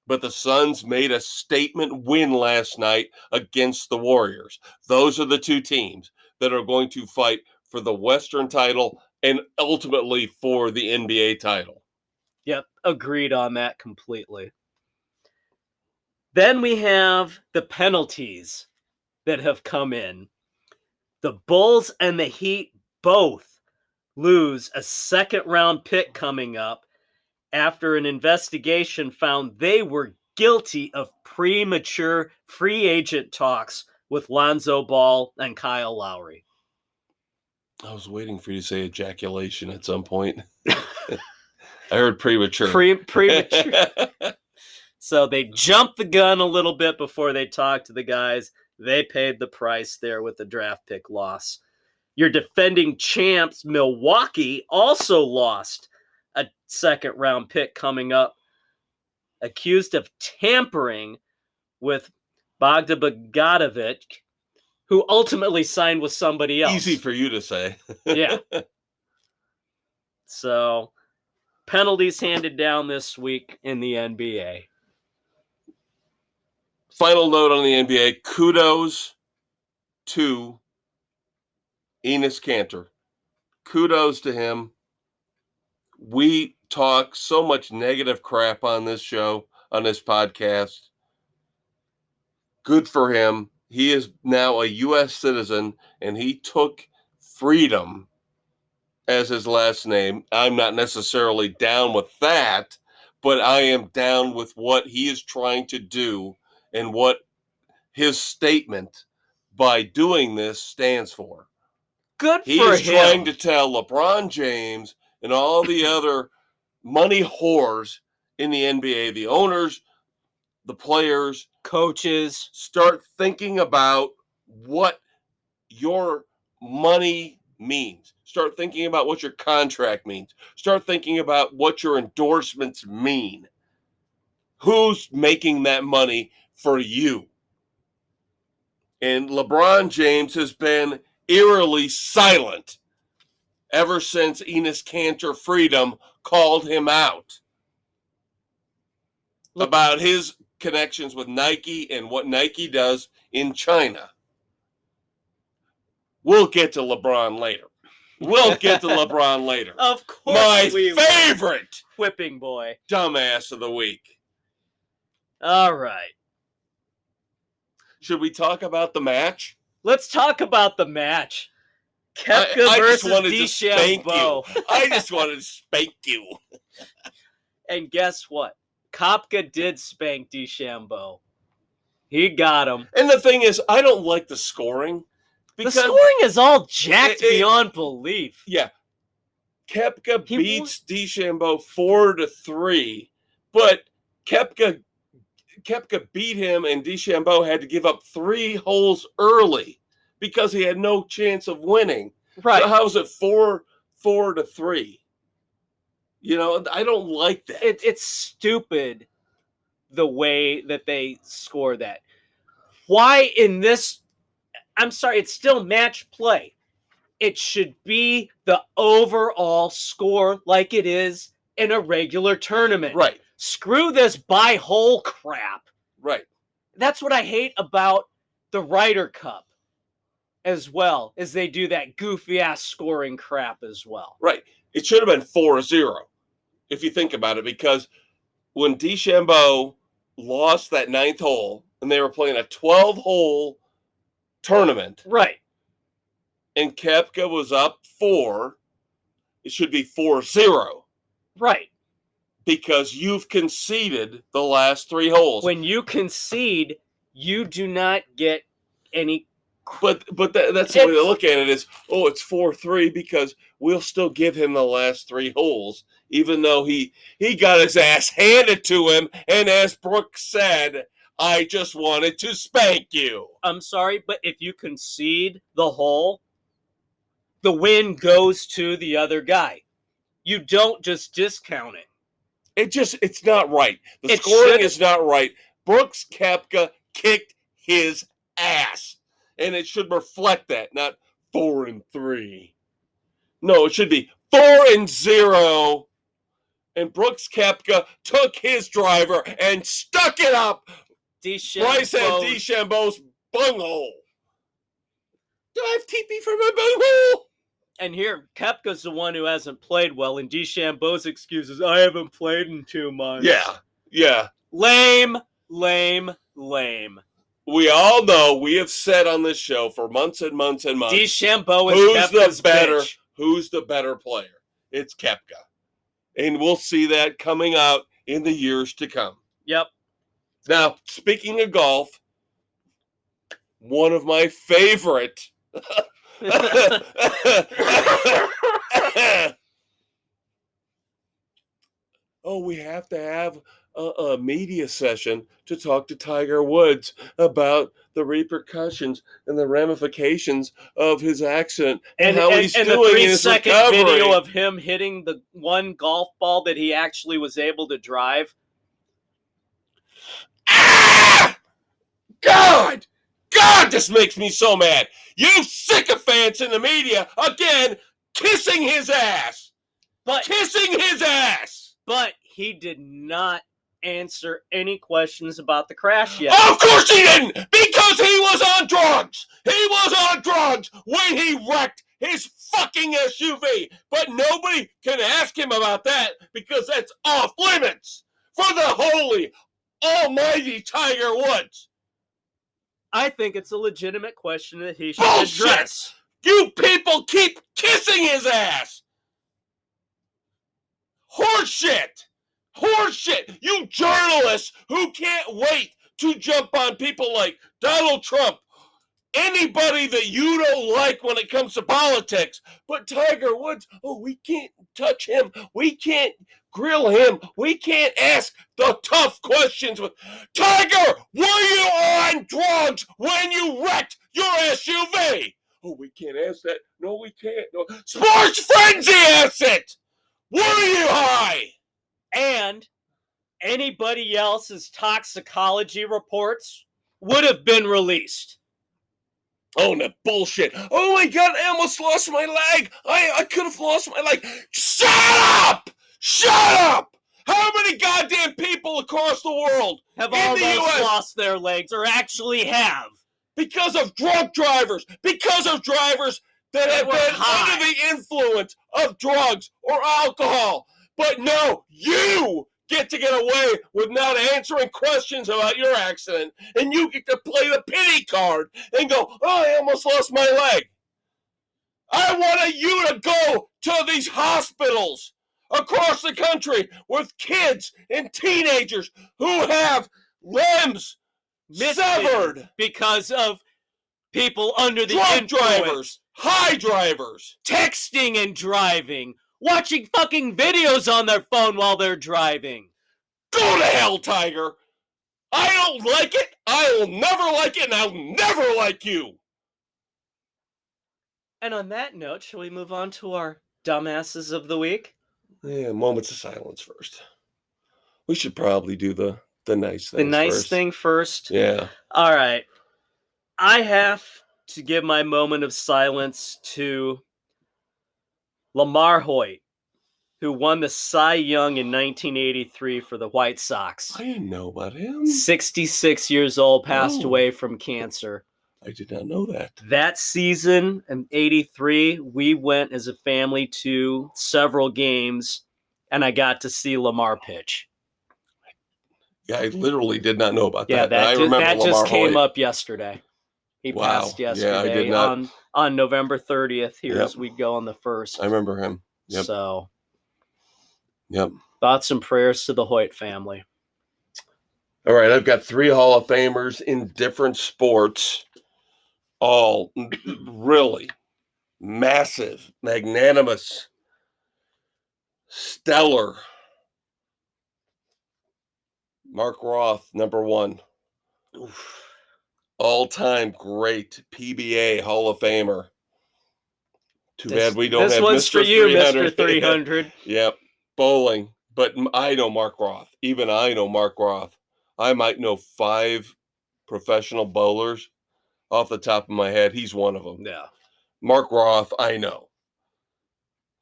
But the Suns made a statement win last night against the Warriors. Those are the two teams that are going to fight for the Western title and ultimately for the NBA title. Yep, agreed on that completely. Then we have the penalties that have come in. The Bulls and the Heat both lose a second-round pick coming up after an investigation found they were guilty of premature free agent talks with Lonzo Ball and Kyle Lowry. I was waiting for you to say ejaculation at some point. I heard premature. Premature. So they jumped the gun a little bit before they talked to the guys. They paid the price there with the draft pick loss. Your defending champs, Milwaukee, also lost a second-round pick coming up, accused of tampering with Bogdan Bogdanovic, who ultimately signed with somebody else. Easy for you to say. Yeah. So, penalties handed down this week in the NBA. Final note on the NBA, kudos to Enes Kanter. Kudos to him. We talk so much negative crap on this show, on this podcast. Good for him. He is now a U.S. citizen, and he took freedom as his last name. I'm not necessarily down with that, but I am down with what he is trying to do and what his statement by doing this stands for. Good for him. He is trying to tell LeBron James and all the other money whores in the NBA, the owners, the players, coaches, start thinking about what your money means. Start thinking about what your contract means. Start thinking about what your endorsements mean. Who's making that money for you? And LeBron James has been eerily silent ever since Enes Kanter Freedom called him out about his connections with Nike and what Nike does in China. We'll get to LeBron later. Of course. My favorite whipping boy. Dumbass of the week. All right. Should we talk about the match? Let's talk about the match. Koepka versus DeChambeau. I just wanted to spank you. And guess what? Koepka did spank DeChambeau. He got him. And the thing is, I don't like the scoring. The scoring is all jacked beyond belief. Yeah. Koepka beats DeChambeau 4-3, but Koepka beat him, and DeChambeau had to give up 3 holes early because he had no chance of winning. Right. So how is it 4-3? You know, I don't like that. It's stupid the way that they score that. Why in this? I'm sorry, it's still match play. It should be the overall score like it is in a regular tournament. Right. Screw this by hole crap. Right. That's what I hate about the Ryder Cup as well, as they do that goofy ass scoring crap as well. Right. It should have been 4-0 if you think about it, because when DeChambeau lost that 9th hole and they were playing a 12-hole tournament. Right. And Koepka was up 4, it should be 4-0. Right. Because you've conceded the last 3 holes. When you concede, you do not get any. But that's the way to look at it is, it's 4-3 because we'll still give him the last 3 holes, even though he got his ass handed to him. And as Brooke said, I just wanted to spank you. I'm sorry, but if you concede the hole, the win goes to the other guy. You don't just discount it. It's not right. The It scoring shouldn't. is not right. Brooks Koepka kicked his ass. And it should reflect that, not 4-3. No, it should be 4-0. And Brooks Koepka took his driver and stuck it up Bryson DeChambeau's bunghole. Do I have TP for my bunghole? And here, Koepka's the one who hasn't played well, and DeChambeau's excuse is, I haven't played in 2 months. Yeah. Lame, lame, lame. We all know, we have said on this show for months and months and months, DeChambeau is Koepka's bitch. Who's the better player? It's Koepka. And we'll see that coming out in the years to come. Yep. Now, speaking of golf, one of my favorite we have to have a media session to talk to Tiger Woods about the repercussions and the ramifications of his accident and how he's doing the in his 3-second recovery. video of him hitting the one golf ball that he actually was able to drive. God, this makes me so mad. You sycophants in the media, again, kissing his ass. But he did not answer any questions about the crash yet. Of course he didn't, because he was on drugs. He was on drugs when he wrecked his fucking SUV. But nobody can ask him about that because that's off limits for the holy, almighty Tiger Woods. I think it's a legitimate question that he should Bullshit! address. You people keep kissing his ass. Horseshit! You journalists who can't wait to jump on people like Donald Trump, anybody that you don't like when it comes to politics, but Tiger Woods, we can't touch him, we can't grill him, we can't ask the tough questions with Tiger, were you on drugs when you wrecked your SUV? We can't ask that. No, we can't. No. Sports Frenzy asks it. Were you high? And anybody else's toxicology reports would have been released. Oh, that bullshit. Oh my God, I almost lost my leg. I could have lost my leg. Shut up! How many goddamn people across the world have in almost the US lost their legs or actually have? Because of drunk drivers. Because of drivers that have been under the influence of drugs or alcohol. But no, you get to get away with not answering questions about your accident, and you get to play the pity card and go, I almost lost my leg. I wanted you to go to these hospitals across the country with kids and teenagers who have limbs severed because of people under the drunk influence. Drivers, high drivers, texting and driving, watching fucking videos on their phone while they're driving. Go to hell, Tiger. I don't like it. I will never like it, and I'll never like you. And on that note, shall we move on to our dumbasses of the week? Yeah, moments of silence first. We should probably do the nice thing. The nice thing first? Yeah. All right. I have to give my moment of silence to Lamar Hoyt, who won the Cy Young in 1983 for the White Sox. I didn't know about him. 66 years old, passed away from cancer. I did not know that. That season in 83, we went as a family to several games, and I got to see Lamar pitch. Yeah, I literally did not know about that. Yeah, that just came up yesterday. He Wow. passed yesterday. Yeah, I did not. On November 30th here as we go on the 1st. I remember him. Yep. So, yep. Thoughts and prayers to the Hoyt family. All right, I've got 3 Hall of Famers in different sports. All really massive, magnanimous, stellar. Mark Roth, number 1. All-time great PBA Hall of Famer. Too bad we don't this have one's Mr. for you, 300. Mr. 300. Yep, bowling. But I know Mark Roth. Even I know Mark Roth. I might know 5 professional bowlers off the top of my head. He's one of them. Yeah. Mark Roth, I know.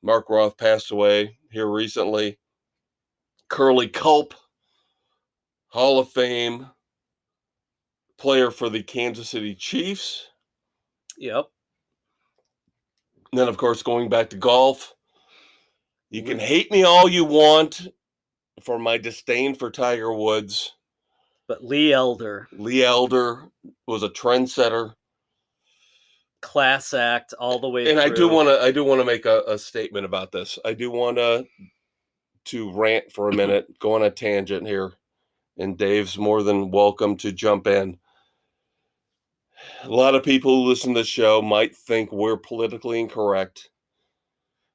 Mark Roth passed away here recently. Curly Culp, Hall of Fame player for the Kansas City Chiefs. Yep. And then, of course, going back to golf, you can hate me all you want for my disdain for Tiger Woods. But Lee Elder. Lee Elder was a trendsetter. Class act all the way and through. I do want to make a statement about this. I do want to rant for a minute, go on a tangent here, and Dave's more than welcome to jump in. A lot of people who listen to the show might think we're politically incorrect.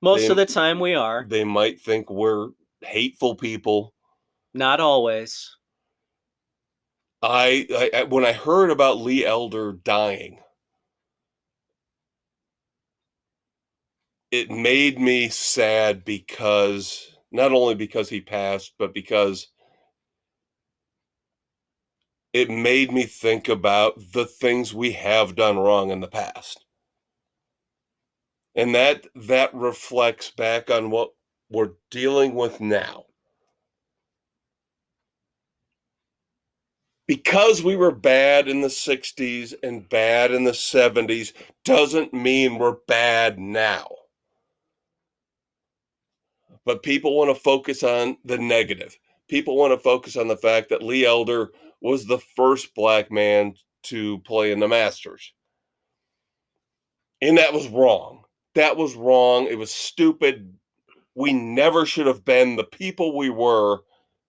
Most of the time we are. They might think we're hateful people. Not always. I when I heard about Lee Elder dying, it made me sad because not only because he passed, but because it made me think about the things we have done wrong in the past. And that reflects back on what we're dealing with now. Because we were bad in the 60s and bad in the 70s doesn't mean we're bad now. But people want to focus on the negative. People want to focus on the fact that Lee Elder was the first black man to play in the Masters. And that was wrong. That was wrong. It was stupid. We never should have been the people we were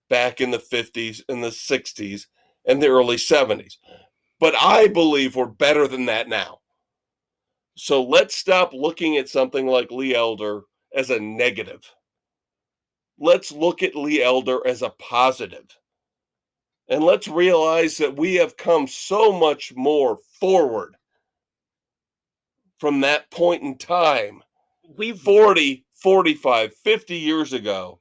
back in the 50s and the 60s and the early 70s. But I believe we're better than that now. So let's stop looking at something like Lee Elder as a negative. Let's look at Lee Elder as a positive. And let's realize that we have come so much more forward from that point in time. 40, 45, 50 years ago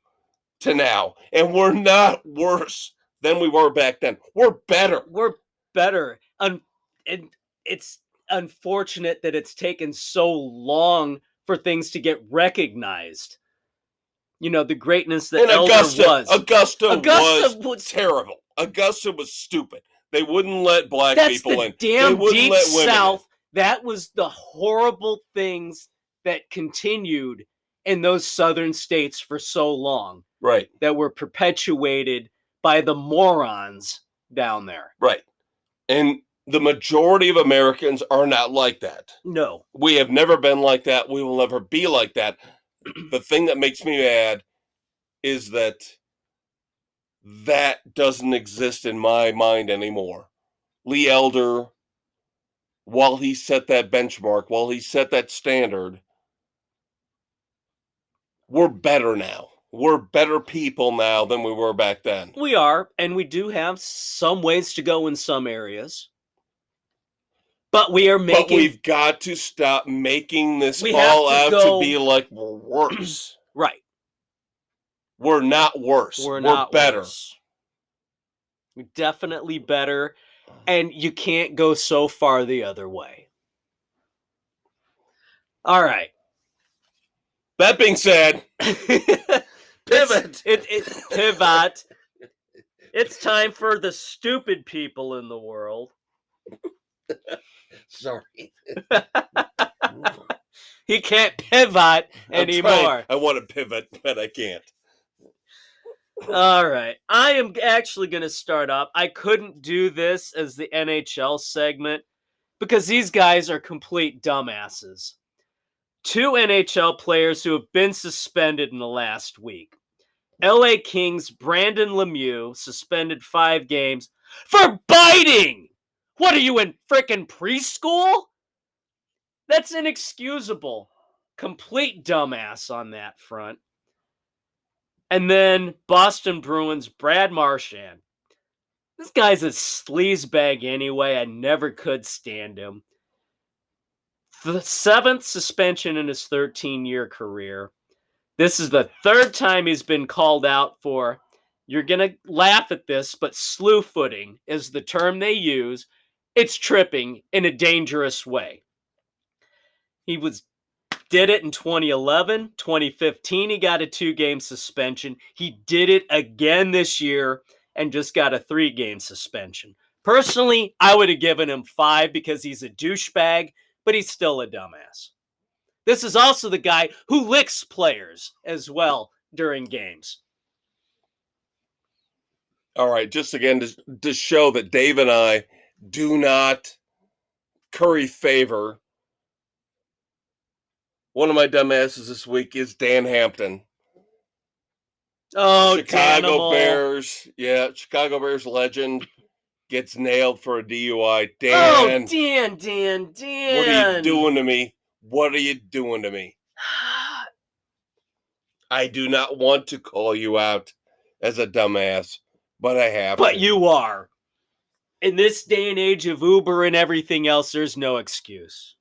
to now. And we're not worse than we were back then. We're better. We're better. And it's unfortunate that it's taken so long for things to get recognized. You know, the greatness that Elder was. Augusta was terrible. Augusta was stupid. They wouldn't let black people in. Damn, they wouldn't deep let women South. in. That was the horrible things that continued in those southern states for so long. Right. That were perpetuated by the morons down there. Right. And the majority of Americans are not like that. No. We have never been like that. We will never be like that. The thing that makes me mad is that doesn't exist in my mind anymore. Lee Elder, while he set that benchmark, while he set that standard, we're better now. We're better people now than we were back then. We are, and we do have some ways to go in some areas. But we've got to stop making this all out to be like we're worse. Right. We're not worse. We're better. Worse. We're definitely better. And you can't go so far the other way. All right. That being said, pivot. Pivot. It's time for the stupid people in the world. Sorry. He can't pivot anymore. I want to pivot, but I can't. All right. I am actually going to start off. I couldn't do this as the NHL segment because these guys are complete dumbasses. 2 NHL players who have been suspended in the last week. LA Kings Brandon Lemieux suspended 5 games for biting. What are you in frickin' preschool? That's inexcusable. Complete dumbass on that front. And then Boston Bruins Brad Marchand This guy's a sleazebag anyway. I never could stand him. The 7th suspension in his 13-year career. This is the 3rd time he's been called out for, you're going to laugh at this, but slew footing is the term they use. It's tripping in a dangerous way. He did it in 2011, 2015. He got a 2-game suspension. He did it again this year and just got a 3-game suspension. Personally, I would have given him 5 because he's a douchebag, but he's still a dumbass. This is also the guy who licks players as well during games. All right, just again to show that Dave and I do not curry favor. One of my dumbasses this week is Dan Hampton. Oh, Chicago Bears. Yeah, Chicago Bears legend gets nailed for a DUI. Dan. Oh, Dan. What are you doing to me? What are you doing to me? I do not want to call you out as a dumbass, but I have But to. you are. In this day and age of Uber and everything else, there's no excuse.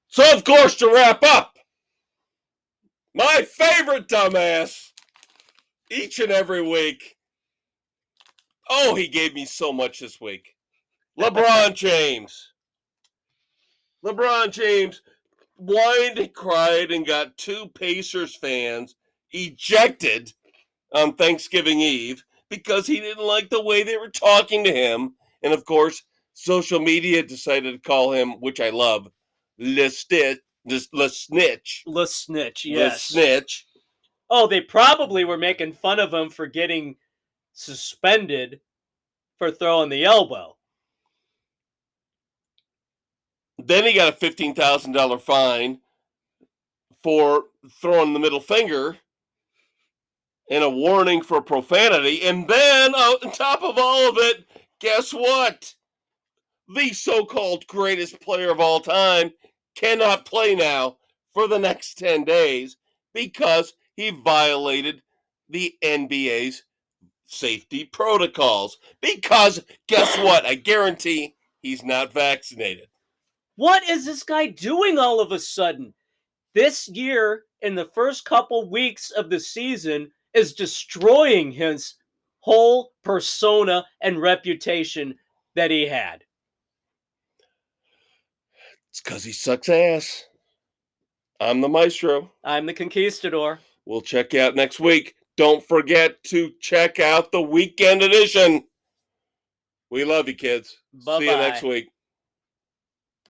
So, of course, to wrap up, my favorite dumbass each and every week. Oh, he gave me so much this week. LeBron James. LeBron James whined and cried and got 2 Pacers fans ejected on Thanksgiving Eve because he didn't like the way they were talking to him. And, of course, social media decided to call him, which I love, Le Snitch. Le Snitch, yes. Le Snitch. Oh, they probably were making fun of him for getting suspended for throwing the elbow. Then he got a $15,000 fine for throwing the middle finger and a warning for profanity. And then, on top of all of it, guess what? The so-called greatest player of all time cannot play now for the next 10 days because he violated the NBA's safety protocols. Because, guess what? I guarantee he's not vaccinated. What is this guy doing all of a sudden? This year, in the first couple weeks of the season, is destroying his whole persona and reputation that he had. It's because he sucks ass. I'm the maestro. I'm the conquistador. We'll check you out next week. Don't forget to check out the weekend edition. We love you, kids. Bye-bye. See you next week.